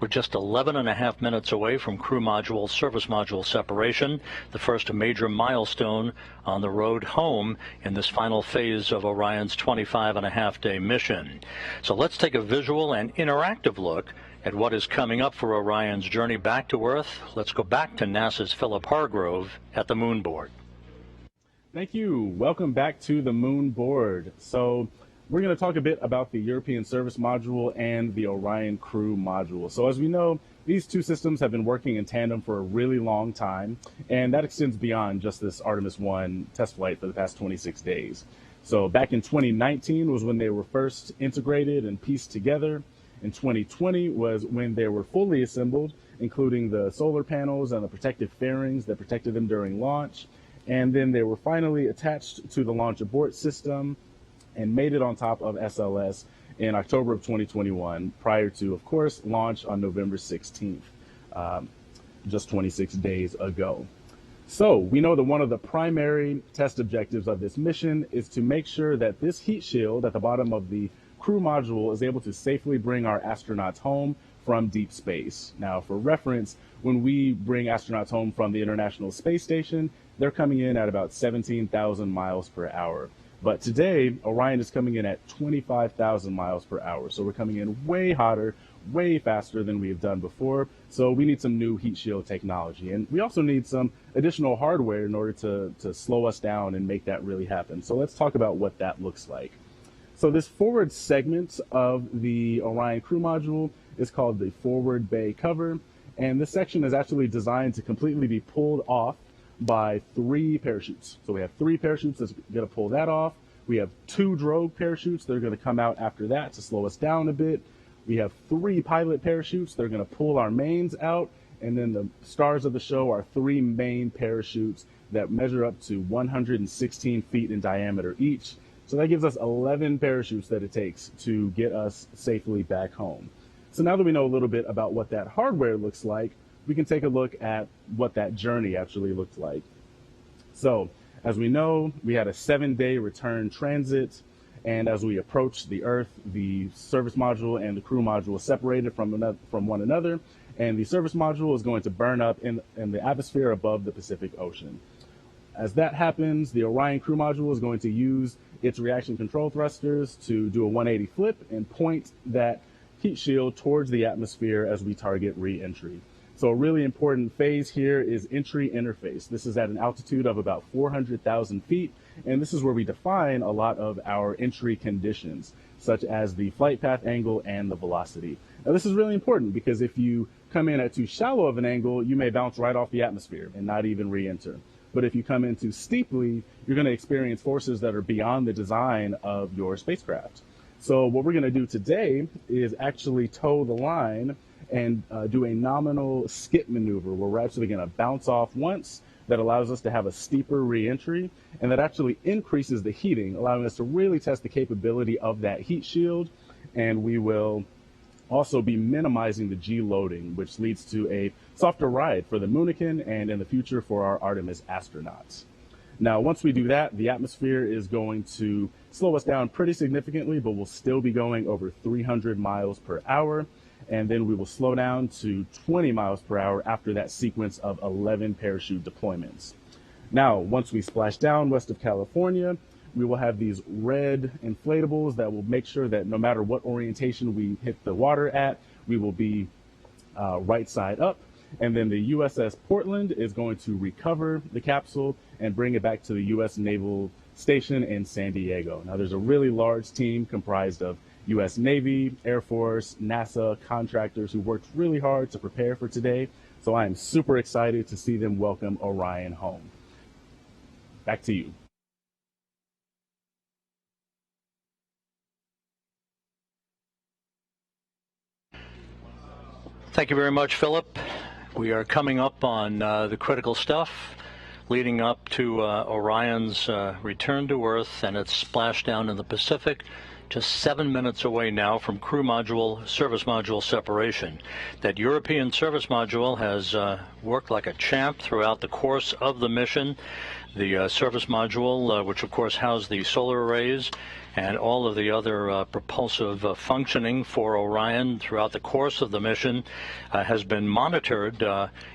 We're just 11.5 minutes away from crew module, service module separation, the first major milestone on the road home in this final phase of Orion's 25.5-day mission. So let's take a visual and interactive look at what is coming up for Orion's journey back to Earth. Let's go back to NASA's Philip Hargrove at the moon board. Thank you. Welcome back to the moon board. So we're going to talk a bit about the European Service Module and the Orion Crew Module. So as we know, these two systems have been working in tandem for a really long time, and that extends beyond just this Artemis 1 test flight for the past 26 days. So back in 2019 was when they were first integrated and pieced together. In 2020 was when they were fully assembled, including the solar panels and the protective fairings that protected them during launch. And then they were finally attached to the launch abort system and made it on top of SLS in October of 2021, prior to, of course, launch on November 16th, just 26 days ago. So we know that one of the primary test objectives of this mission is to make sure that this heat shield at the bottom of the crew module is able to safely bring our astronauts home from deep space. Now, for reference, when we bring astronauts home from the International Space Station, they're coming in at about 17,000 miles per hour. But today, Orion is coming in at 25,000 miles per hour. So we're coming in way hotter, way faster than we have done before. So we need some new heat shield technology. And we also need some additional hardware in order to slow us down and make that really happen. So let's talk about what that looks like. So this forward segment of the Orion crew module is called the forward bay cover. And this section is actually designed to completely be pulled off by 3 parachutes. So we have 3 parachutes that's going to pull that off. We have 2 drogue parachutes that are going to come out after that to slow us down a bit. We have 3 pilot parachutes that are going to pull our mains out. And then the stars of the show are 3 main parachutes that measure up to 116 feet in diameter each. So that gives us 11 parachutes that it takes to get us safely back home. So now that we know a little bit about what that hardware looks like, we can take a look at what that journey actually looked like. So, as we know, we had a 7-day return transit, and as we approached the Earth, the service module and the crew module separated from one another, and the service module is going to burn up in the atmosphere above the Pacific Ocean. As that happens, the Orion crew module is going to use its reaction control thrusters to do a 180 flip and point that heat shield towards the atmosphere as we target re-entry. So a really important phase here is entry interface. This is at an altitude of about 400,000 feet, and this is where we define a lot of our entry conditions, such as the flight path angle and the velocity. Now this is really important because if you come in at too shallow of an angle, you may bounce right off the atmosphere and not even re-enter. But if you come in too steeply, you're going to experience forces that are beyond the design of your spacecraft. So what we're going to do today is actually toe the line and do a nominal skip maneuver where we're actually going to bounce off once. That allows us to have a steeper re-entry, and that actually increases the heating, allowing us to really test the capability of that heat shield. And we will also be minimizing the G loading, which leads to a softer ride for the Moonican and in the future for our Artemis astronauts. Now, once we do that, the atmosphere is going to slow us down pretty significantly, but we'll still be going over 300 miles per hour. And then we will slow down to 20 miles per hour after that sequence of 11 parachute deployments. Now, once we splash down west of California, we will have these red inflatables that will make sure that no matter what orientation we hit the water at, we will be right side up. And then the USS Portland is going to recover the capsule and bring it back to the U.S. Naval Station in San Diego. Now, there's a really large team comprised of U.S. Navy, Air Force, NASA, contractors who worked really hard to prepare for today. So I am super excited to see them welcome Orion home. Back to you. Thank you very much, Philip. We are coming up on the critical stuff leading up to Orion's return to Earth and its splashdown in the Pacific, just 7 minutes away now from crew module, service module separation. That European service module has worked like a champ throughout the course of the mission. The service module, which of course housed the solar arrays and all of the other propulsive functioning for Orion throughout the course of the mission, has been monitored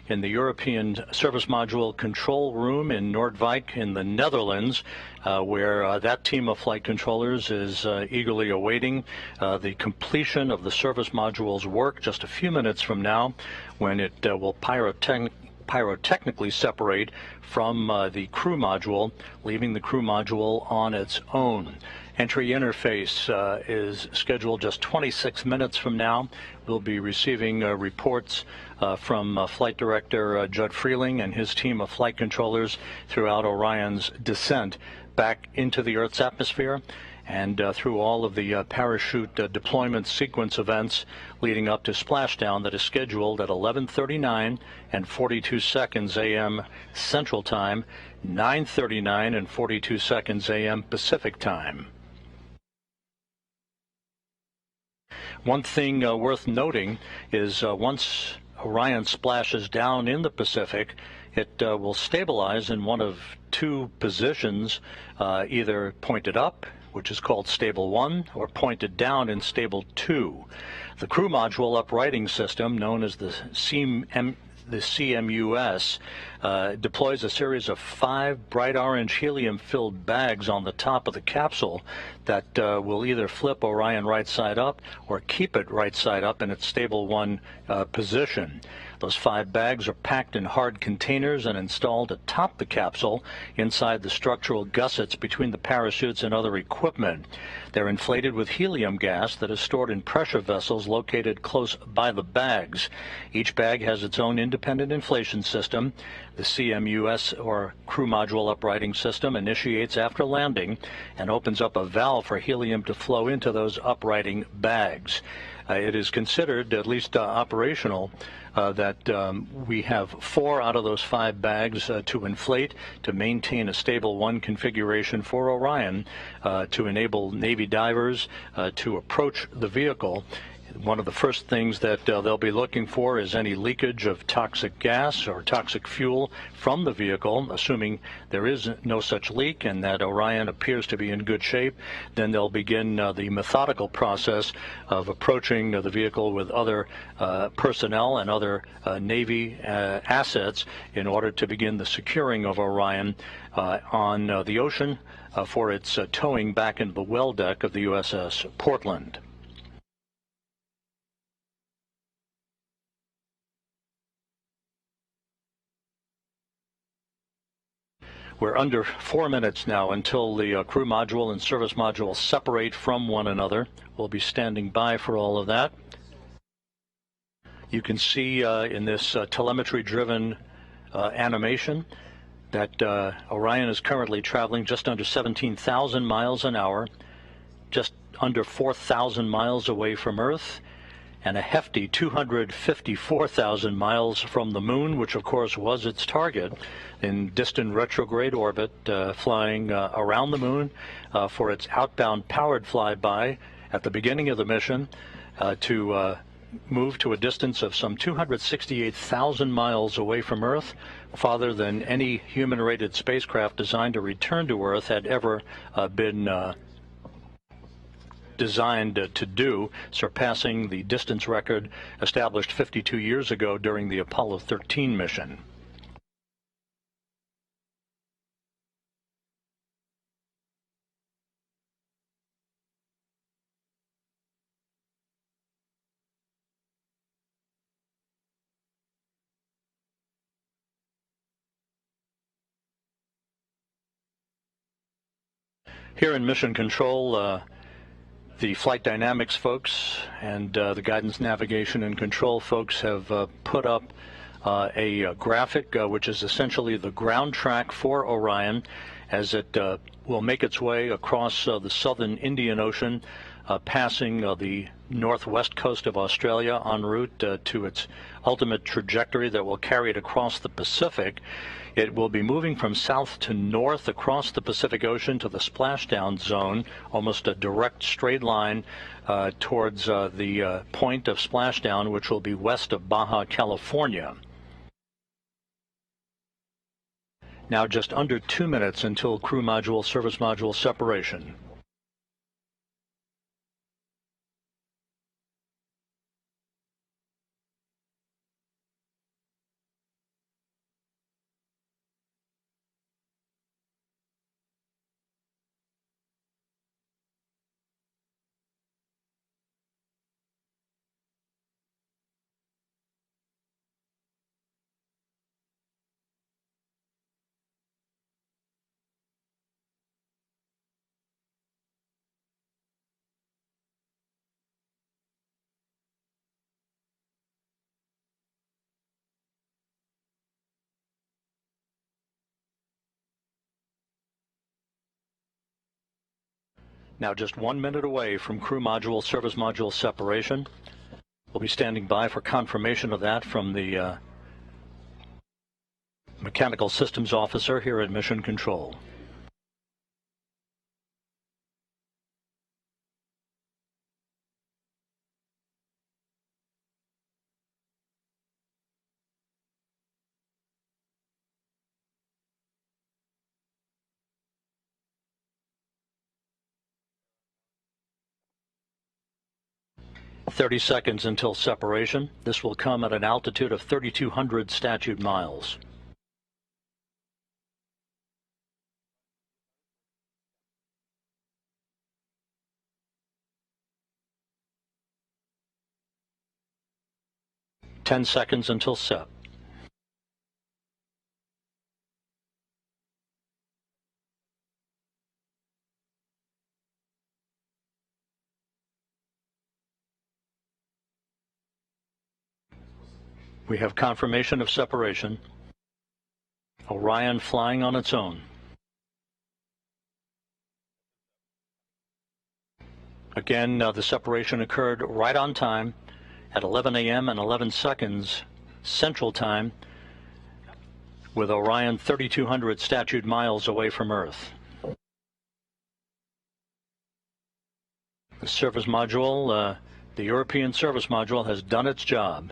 in the European Service Module Control Room in Noordwijk in the Netherlands, where that team of flight controllers is eagerly awaiting the completion of the service module's work just a few minutes from now, when it will pyrotechnically separate from the crew module, leaving the crew module on its own. Entry interface is scheduled just 26 minutes from now. We'll be receiving reports from Flight Director Judd Freeling and his team of flight controllers throughout Orion's descent back into the Earth's atmosphere and through all of the parachute deployment sequence events leading up to splashdown that is scheduled at 11:39 and 42 seconds a.m. Central Time, 9:39 and 42 seconds a.m. Pacific Time. One thing worth noting is once Orion splashes down in the Pacific, it will stabilize in one of two positions, either pointed up, which is called stable 1, or pointed down in stable 2. The crew module uprighting system, known as the CMUS, deploys a series of 5 bright orange helium-filled bags on the top of the capsule that will either flip Orion right side up or keep it right side up in its stable 1 position. Those 5 bags are packed in hard containers and installed atop the capsule inside the structural gussets between the parachutes and other equipment. They're inflated with helium gas that is stored in pressure vessels located close by the bags. Each bag has its own independent inflation system. The CMUS, or crew module uprighting system, initiates after landing and opens up a valve for helium to flow into those uprighting bags. It is considered, at least operational, that we have 4 out of those 5 bags to inflate to maintain a stable 1 configuration for Orion to enable Navy divers to approach the vehicle. One of the first things that they'll be looking for is any leakage of toxic gas or toxic fuel from the vehicle. Assuming there is no such leak and that Orion appears to be in good shape, then they'll begin the methodical process of approaching the vehicle with other personnel and other Navy assets in order to begin the securing of Orion on the ocean for its towing back into the well deck of the USS Portland. We're under 4 minutes now until the crew module and service module separate from one another. We'll be standing by for all of that. You can see in this telemetry-driven animation that Orion is currently traveling just under 17,000 miles an hour, just under 4,000 miles away from Earth, and a hefty 254,000 miles from the moon, which of course was its target, in distant retrograde orbit, flying around the moon for its outbound powered flyby at the beginning of the mission to move to a distance of some 268,000 miles away from Earth, farther than any human-rated spacecraft designed to return to Earth had ever been designed to do, surpassing the distance record established 52 years ago during the Apollo 13 mission. Here in Mission Control, the flight dynamics folks and the guidance, navigation, and control folks have put up a graphic which is essentially the ground track for Orion as it will make its way across the southern Indian Ocean, passing the northwest coast of Australia en route to its ultimate trajectory that will carry it across the Pacific. It will be moving from south to north across the Pacific Ocean to the splashdown zone, almost a direct straight line towards the point of splashdown, which will be west of Baja California. Now just under 2 minutes until crew module, service module separation. Now just 1 minute away from crew module, service module separation. We'll be standing by for confirmation of that from the mechanical systems officer here at Mission Control. 30 seconds until separation. This will come at an altitude of 3,200 statute miles. Ten seconds until set. We have confirmation of separation. Orion flying on its own. Again, the separation occurred right on time at 11 a.m. and 11 seconds Central Time, with Orion 3,200 statute miles away from Earth. The service module, the European service module, has done its job.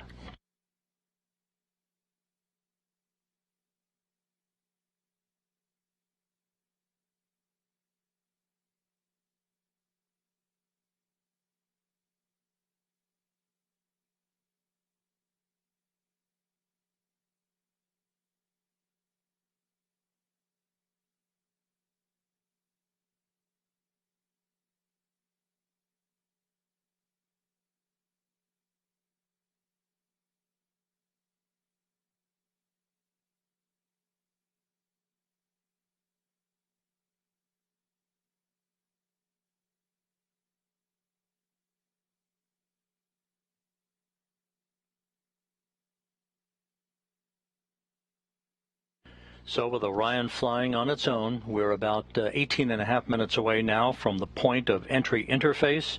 So with Orion flying on its own, we're about 18.5 minutes away now from the point of entry interface,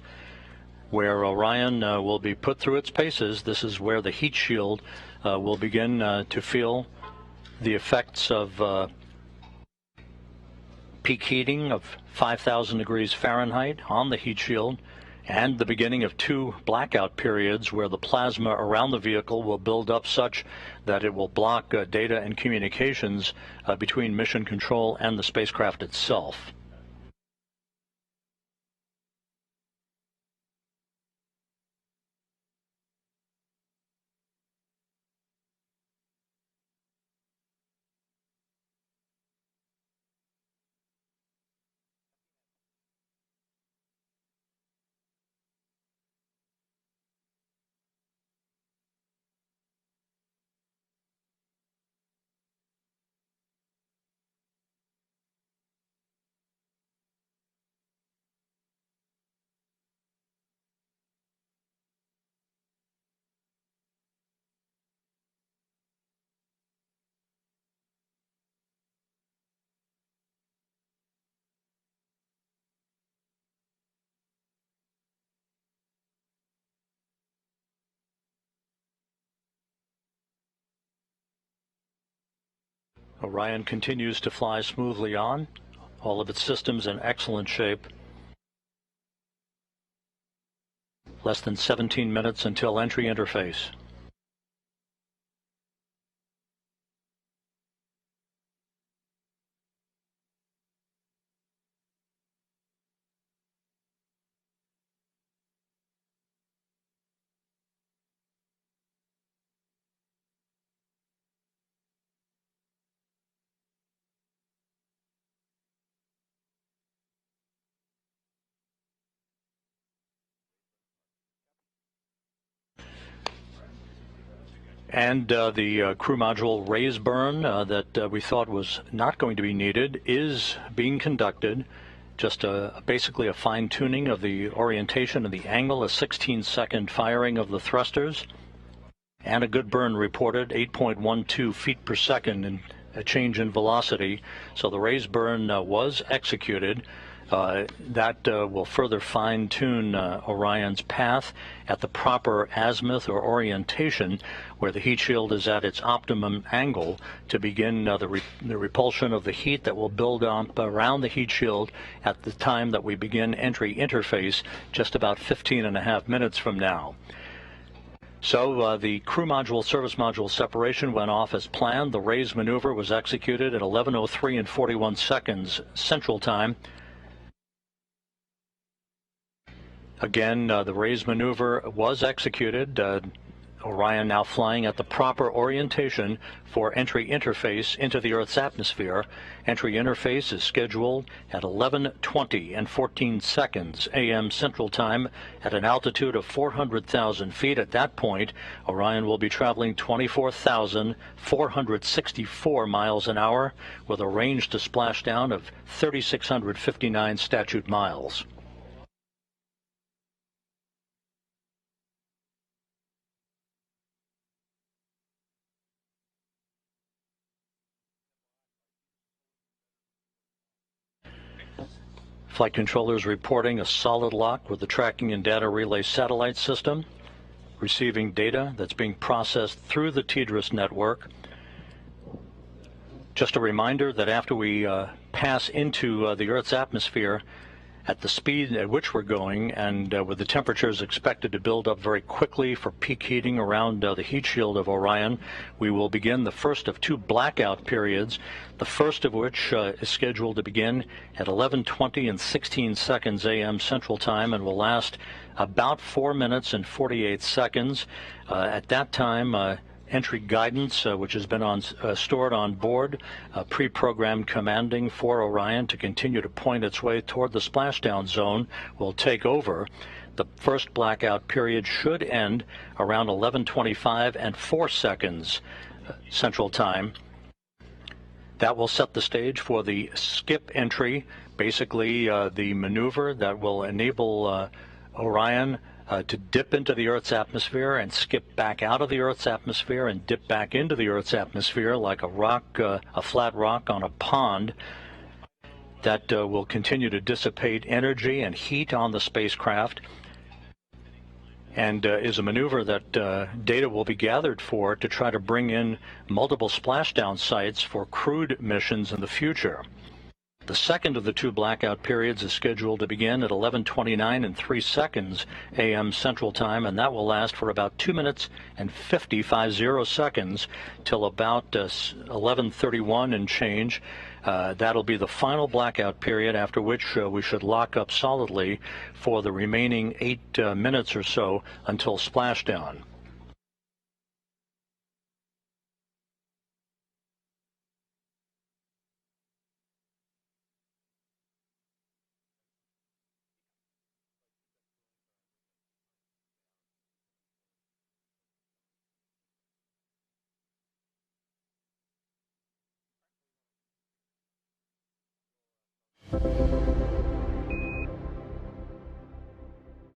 where Orion will be put through its paces. This is where the heat shield will begin to feel the effects of peak heating of 5,000 degrees Fahrenheit on the heat shield, and the beginning of 2 blackout periods where the plasma around the vehicle will build up such that it will block data and communications between mission control and the spacecraft itself. Orion continues to fly smoothly on, all of its systems in excellent shape. Less than 17 minutes until entry interface. And the crew module raise burn that we thought was not going to be needed is being conducted. Just basically a fine-tuning of the orientation and the angle, a 16-second firing of the thrusters, and a good burn reported, 8.12 feet per second, and a change in velocity. So the raise burn was executed. That will further fine-tune Orion's path at the proper azimuth or orientation, where the heat shield is at its optimum angle, to begin the repulsion of the heat that will build up around the heat shield at the time that we begin entry interface, just about 15.5 minutes from now. So the crew module service module separation went off as planned. The raise maneuver was executed at 11:03 and 41 seconds Central Time. Again, the raise maneuver was executed. Orion now flying at the proper orientation for entry interface into the Earth's atmosphere. Entry interface is scheduled at 11:20 and 14 seconds a.m. Central Time at an altitude of 400,000 feet. At that point, Orion will be traveling 24,464 miles an hour with a range to splashdown of 3,659 statute miles. Flight controllers reporting a solid lock with the tracking and data relay satellite system, receiving data that's being processed through the TDRS network. Just a reminder that after we pass into the Earth's atmosphere, at the speed at which we're going and with the temperatures expected to build up very quickly for peak heating around the heat shield of Orion, we will begin the first of two blackout periods, the first of which is scheduled to begin at 11:20 and 16 seconds a.m. Central Time and will last about 4 minutes and 48 seconds. At that time, entry guidance, which has been stored on board, pre-programmed commanding for Orion to continue to point its way toward the splashdown zone, will take over. The first blackout period should end around 11:25 and 4 seconds Central Time. That will set the stage for the skip entry, basically the maneuver that will enable Orion to dip into the Earth's atmosphere and skip back out of the Earth's atmosphere and dip back into the Earth's atmosphere like a rock, a flat rock on a pond. That will continue to dissipate energy and heat on the spacecraft, and is a maneuver that data will be gathered for to try to bring in multiple splashdown sites for crewed missions in the future. The second of the two blackout periods is scheduled to begin at 11:29 and 3 seconds a.m. Central Time, and that will last for about 2 minutes and 50 seconds till about 11:31 and change. That'll be the final blackout period, after which we should lock up solidly for the remaining 8 minutes or so until splashdown.